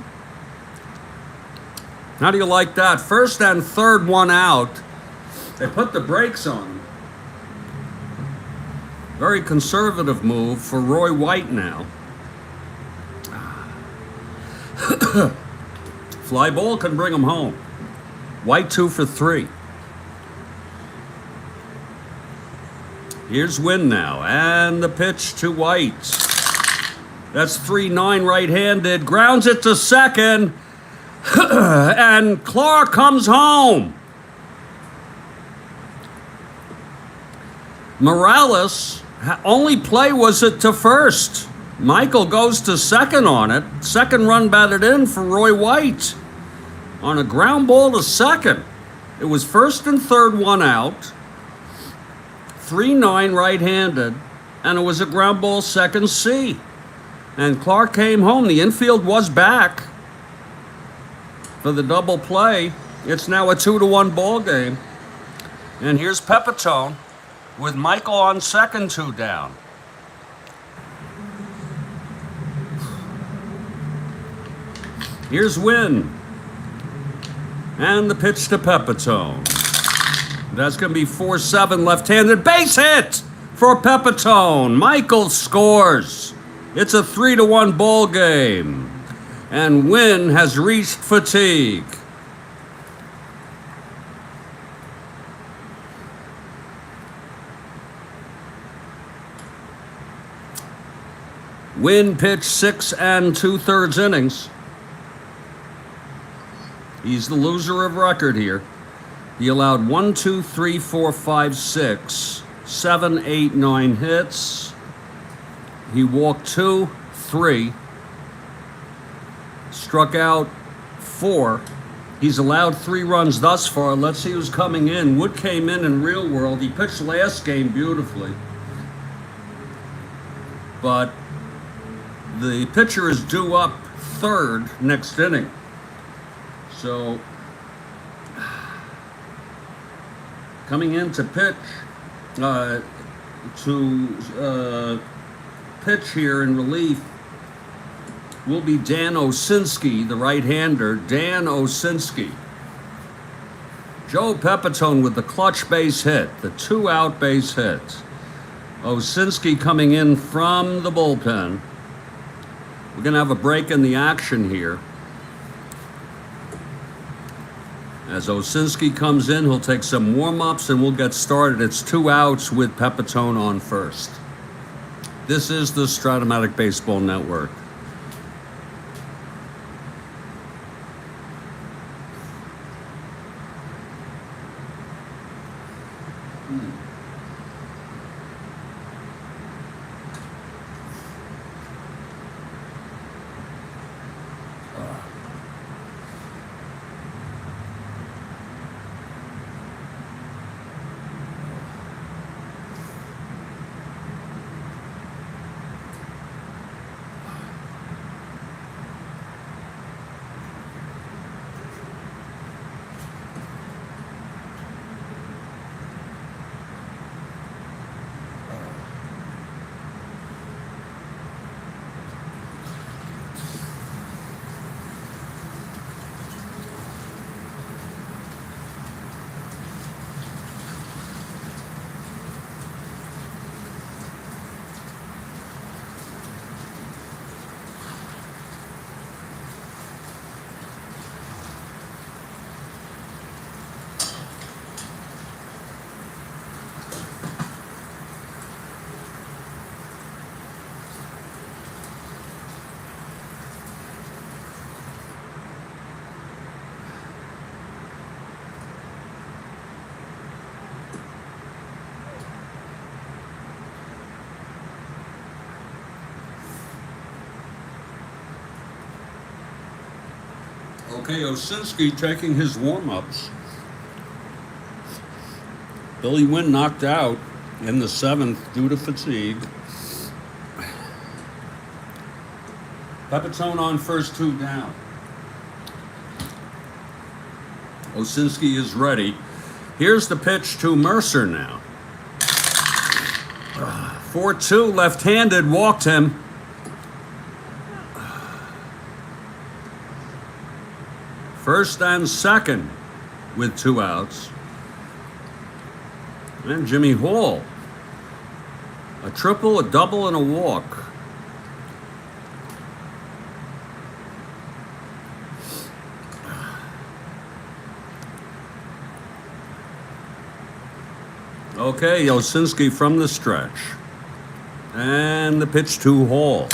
How do you like that? First and third, 1 out. They put the brakes on him. Very conservative move for Roy White now. Fly ball can bring him home. White 2 for 3. Here's Wynne now, and the pitch to White. That's 3-9 right-handed. Grounds it to second, and Clark comes home. Morales, only play was it to first. Michael goes to second on it. Second run batted in for Roy White on a ground ball to second. It was first and third, 1 out. 3-9 right-handed, and it was a ground ball second C. And Clark came home. The infield was back for the double play. It's now a 2-1 ball game. And here's Pepitone with Michael on second, 2 down. Here's Wynne. And the pitch to Pepitone. That's going to be 4-7 left-handed. Base hit for Pepitone. Michael scores. It's a 3-1 ball game. And Wynne has reached fatigue. Wynne pitched 6 2/3 innings. He's the loser of record here. He allowed 1, 2, 3, 4, 5, 6, 7, 8, 9 hits. He walked 2, 3, struck out 4. He's allowed 3 runs thus far. Let's see who's coming in. Wood came in real world. He pitched last game beautifully. But the pitcher is due up third next inning. So, coming in to pitch, pitch here in relief will be Dan Osinski, the right-hander. Dan Osinski. Joe Pepitone with the clutch base hit, the 2-out base hit. Osinski coming in from the bullpen. We're going to have a break in the action here. As Osinski comes in, he'll take some warm-ups and we'll get started. It's 2 outs with Pepitone on first. This is the Strat-O-Matic Baseball Network. Okay, Osinski taking his warm-ups. Billy Wynne knocked out in the 7th due to fatigue. Pepitone on first, 2 down. Osinski is ready. Here's the pitch to Mercer now. 4-2, left-handed, walked him. First and second with 2 outs. And Jimmy Hall. A triple, a double, and a walk. Okay, Osinski from the stretch. And the pitch to Hall.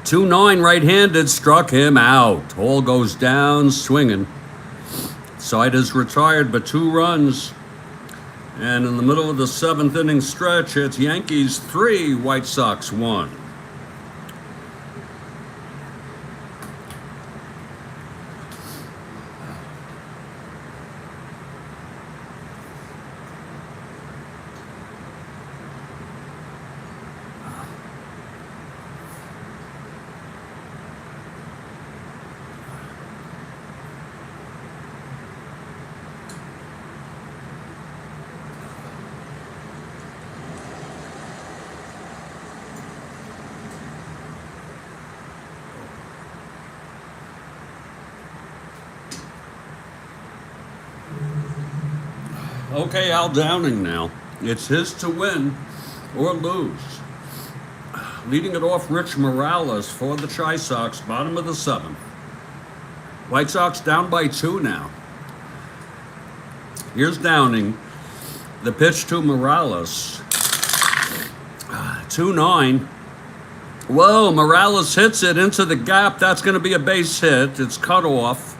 2-9 right-handed, struck him out. Hall goes down swinging. Side is retired, but 2 runs. And in the middle of the 7th inning stretch, it's Yankees 3, White Sox 1. Okay, Al Downing now. It's his to win or lose. Leading it off, Rich Morales for the Chi Sox, bottom of the 7th. White Sox down by 2 now. Here's Downing. The pitch to Morales. 2-9. Whoa, Morales hits it into the gap. That's going to be a base hit. It's cut off.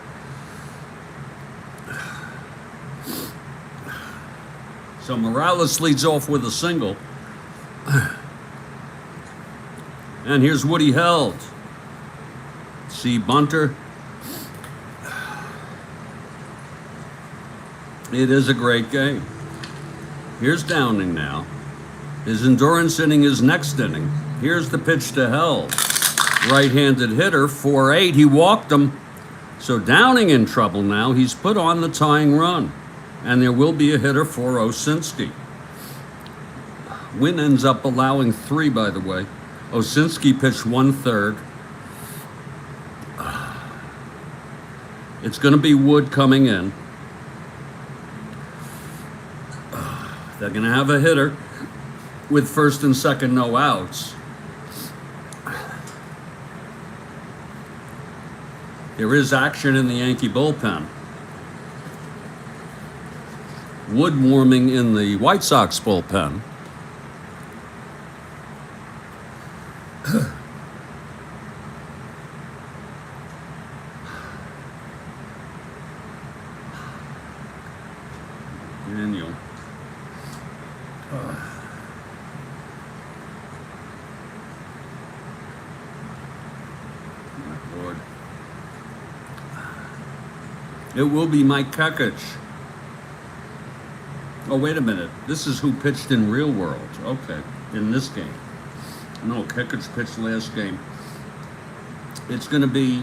So Morales leads off with a single. And here's Woody Held. See bunter. It is a great game. Here's Downing now. His endurance inning is next inning. Here's the pitch to Held. Right-handed hitter, 4-8. He walked him. So Downing in trouble now. He's put on the tying run. And there will be a hitter for Osinski. Wynne ends up allowing 3, by the way. Osinski pitched 1/3. It's going to be Wood coming in. They're going to have a hitter with first and second no outs. There is action in the Yankee bullpen. Wood warming in the White Sox bullpen. Daniel. My Lord. It will be Mike Kekich. Oh, wait a minute. This is who pitched in real world. Okay, in this game. No, Kekich pitched last game. It's going to be,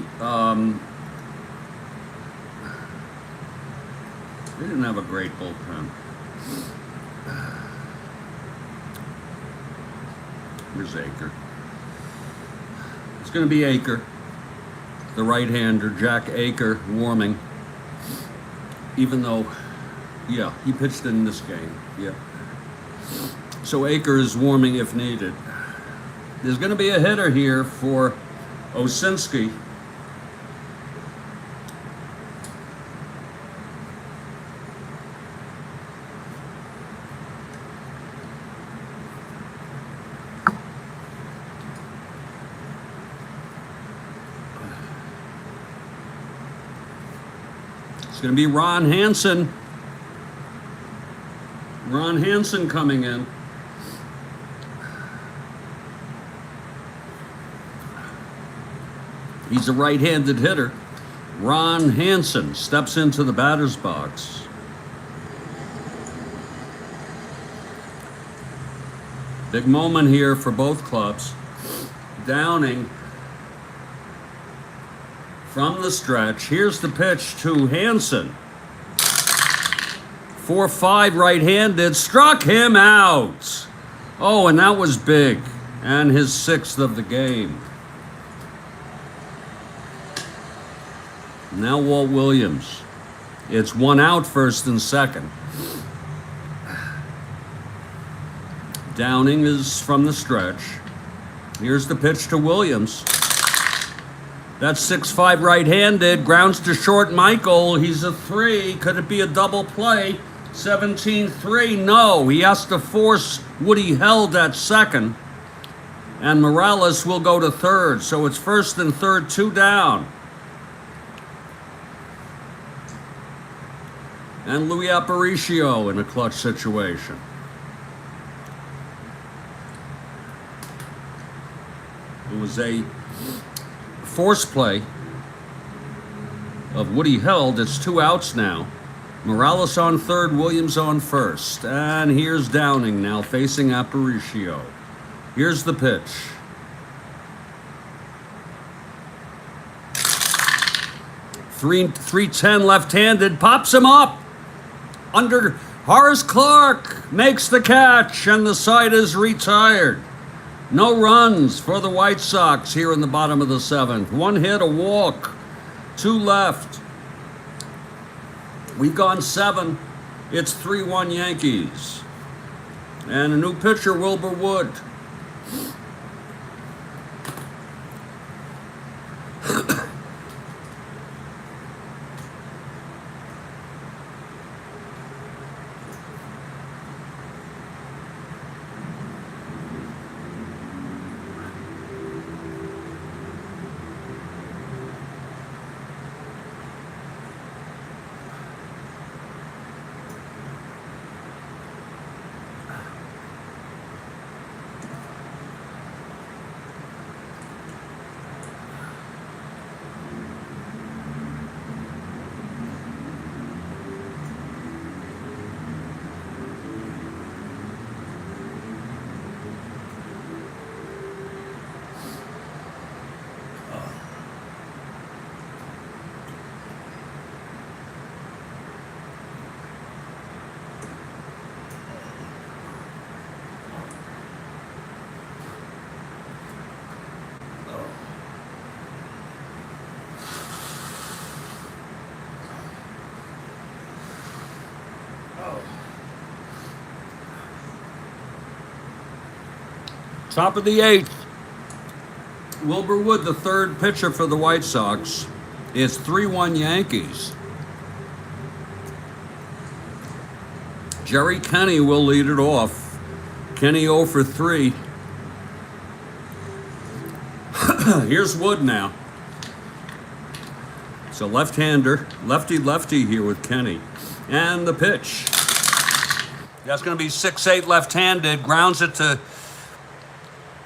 they didn't have a great bullpen. Here's Aker. It's going to be Aker, the right-hander, Jack Aker, warming. Even though, yeah, he pitched in this game. Yeah. So Aker is warming if needed. There's going to be a hitter here for Osinski. It's going to be Ron Hansen. Ron Hansen coming in. He's a right-handed hitter. Ron Hansen steps into the batter's box. Big moment here for both clubs. Downing from the stretch. Here's the pitch to Hansen. 4-5 right-handed, struck him out. Oh, and that was big. And his 6th of the game. Now Walt Williams. It's 1 out, 1st and 2nd. Downing is from the stretch. Here's the pitch to Williams. That's 6-5 right-handed. Grounds to short Michael. He's a 3. Could it be a double play? 17-3. No. He has to force Woody Held at 2nd. And Morales will go to 3rd. So it's 1st and 3rd, 2 down. And Luis Aparicio in a clutch situation. It was a force play of Woody Held. It's 2 outs now. Morales on 3rd, Williams on 1st. And here's Downing now facing Aparicio. Here's the pitch. .310 left-handed, pops him up. Under Horace Clarke makes the catch, and the side is retired. No runs for the White Sox here in the bottom of the 7th. 1 hit, a walk, 2 left. We've gone 7. It's 3-1 Yankees. And a new pitcher, Wilbur Wood. Top of the 8th. Wilbur Wood, the 3rd pitcher for the White Sox. It's 3-1 Yankees. Jerry Kenny will lead it off. Kenny 0 for 3. Here's Wood now. It's a left-hander, lefty-lefty here with Kenny. And the pitch. That's going to be 6-8 left-handed. Grounds it to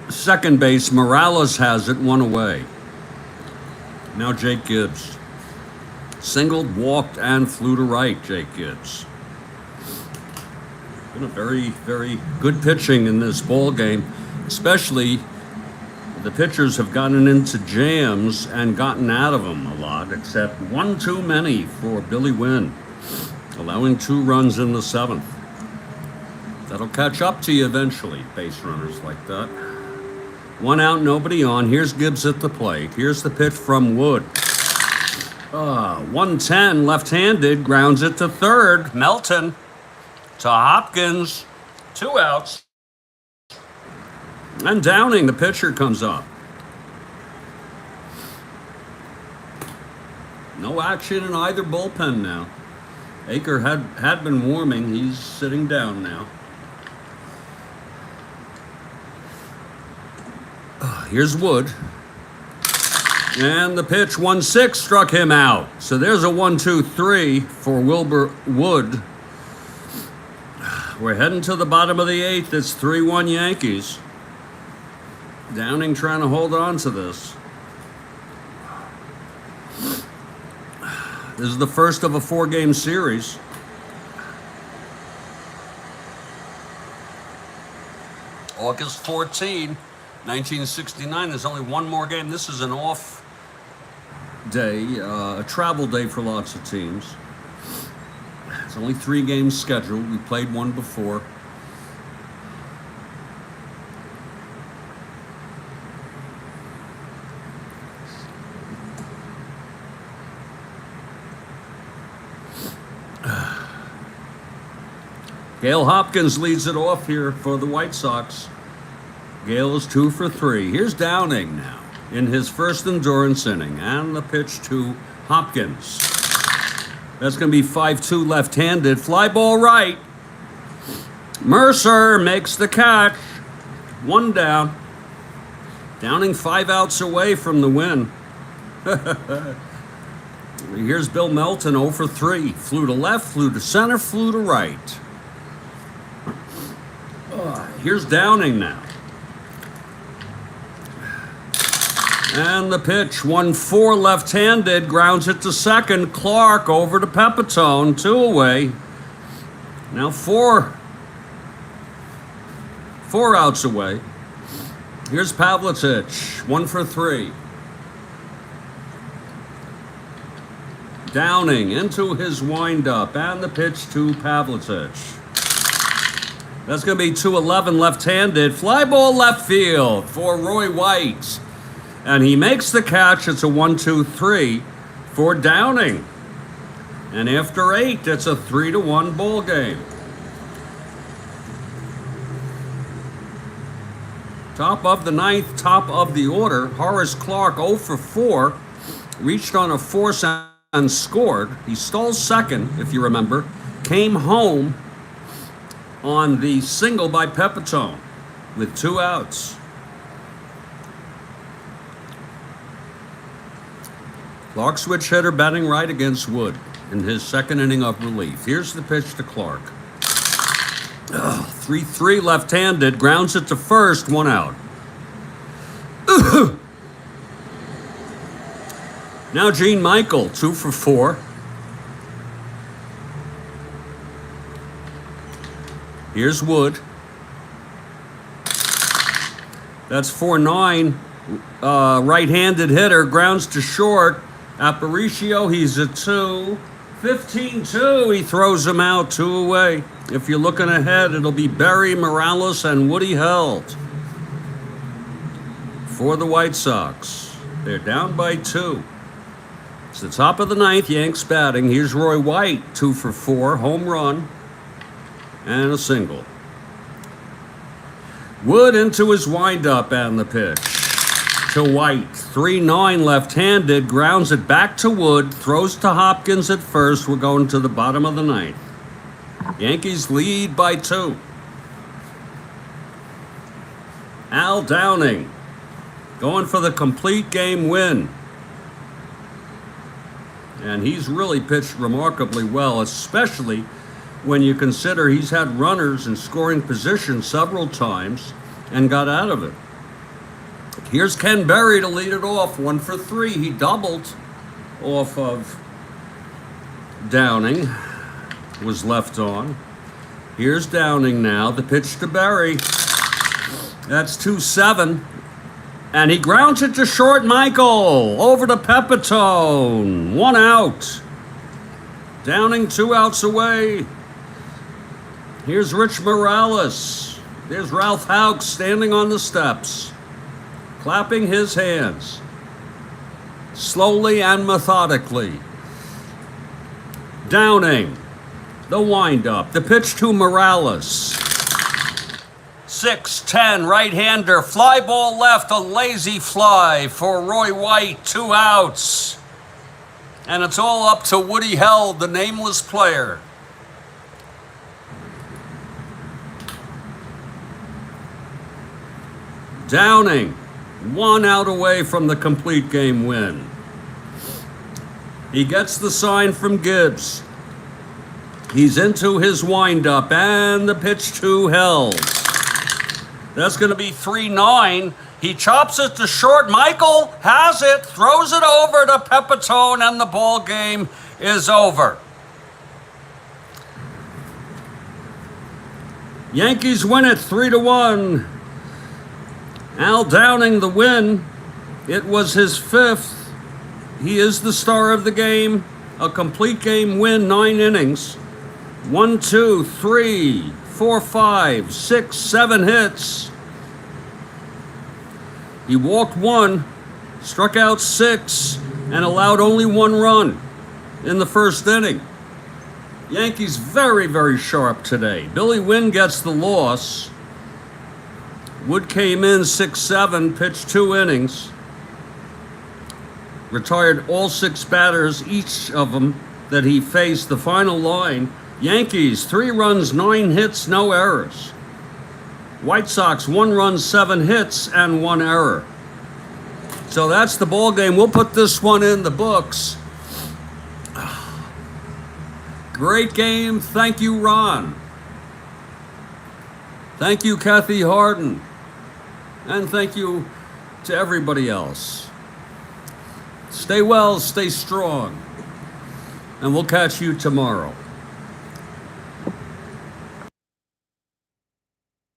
second base. Morales has it, 1 away. Now Jake Gibbs. Singled, walked, and flew to right, Jake Gibbs. Been a very, very good pitching in this ball game. Especially the pitchers have gotten into jams and gotten out of them a lot, except 1 too many for Billy Wynne, allowing 2 runs in the 7th. That'll catch up to you eventually, base runners like that. 1 out, nobody on. Here's Gibbs at the plate. Here's the pitch from Wood. 110 left-handed, grounds it to 3rd. Melton to Hopkins. 2 outs. And Downing, the pitcher, comes up. No action in either bullpen now. Aker had been warming. He's sitting down now. Here's Wood. And the pitch, 1-6, struck him out. So there's a 1-2-3 for Wilbur Wood. We're heading to the bottom of the 8th. It's 3-1 Yankees. Downing trying to hold on to this. This is the first of a 4-game series. August 14, 1969. There's only 1 more game. This is an off day, a travel day for lots of teams. It's There's only 3 games scheduled. We played one before. Gale Hopkins leads it off here for the White Sox. Gale is 2 for 3. Here's Downing now in his first endurance inning. And the pitch to Hopkins. That's going to be 5-2 left-handed. Fly ball right. Mercer makes the catch. 1 down. Downing 5 outs away from the win. Here's Bill Melton 0 for 3. Flew to left, flew to center, flew to right. Here's Downing now. And the pitch, 1-4 left-handed, grounds it to second. Clark over to Pepitone, 2 away. Now 4 outs away. Here's Pavlicich, 1 for 3. Downing into his windup, and the pitch to Pavlicich. That's going to be 2-11 left-handed. Fly ball left field for Roy White. And he makes the catch. It's a 1-2-3 for Downing. And after 8, it's a 3-1 ball game. Top of the 9th, top of the order. Horace Clark 0 for 4. Reached on a force and scored. He stole second, if you remember. Came home on the single by Pepitone with 2 outs. Clark switch hitter batting right against Wood in his second inning of relief. Here's the pitch to Clark. 3-3 left-handed, grounds it to first, 1 out. Now Gene Michael, 2 for 4. Here's Wood. That's 4-9. Right-handed hitter, grounds to short. Aparicio, he's a 2. 15-2, he throws him out, 2 away. If you're looking ahead, it'll be Berry, Morales, and Woody Held for the White Sox. They're down by 2. It's the top of the 9th, Yanks batting. Here's Roy White, 2 for 4, home run, and a single. Wood into his windup and the pitch to White. 3-9 left-handed, grounds it back to Wood, throws to Hopkins at first. We're going to the bottom of the 9th. Yankees lead by 2. Al Downing going for the complete game win. And he's really pitched remarkably well, especially when you consider he's had runners in scoring position several times and got out of it. Here's Ken Berry to lead it off, 1 for 3. He doubled off of Downing, was left on. Here's Downing now, the pitch to Berry. That's 2-7. And he grounds it to short. Michael over to Pepitone, 1 out. Downing 2 outs away. Here's Rich Morales. There's Ralph Houck standing on the steps, clapping his hands, slowly and methodically. Downing, the windup, the pitch to Morales. 6-10, right-hander, fly ball left, a lazy fly for Roy White, 2 outs. And it's all up to Woody Held, the nameless player. Downing, 1 out away from the complete game win. He gets the sign from Gibbs. He's into his windup, and the pitch to Held. That's going to be 3-9. He chops it to short. Michael has it, throws it over to Pepitone, and the ball game is over. Yankees win it 3-1. Al Downing the win. It was his 5th. He is the star of the game. A complete game win, 9 innings. 1, 2, 3, 4, 5, 6, 7 hits. He walked 1, struck out 6, and allowed only 1 run in the first inning. Yankees very, very sharp today. Billy Wynne gets the loss. Wood came in 6-7, pitched 2 innings. Retired all 6 batters, each of them that he faced. The final line, Yankees 3 runs, 9 hits, no errors. White Sox 1 run, 7 hits, and 1 error. So that's the ball game. We'll put this one in the books. Great game. Thank you, Ron. Thank you, Kathy Harden. And thank you to everybody else. Stay well, stay strong. And we'll catch you tomorrow.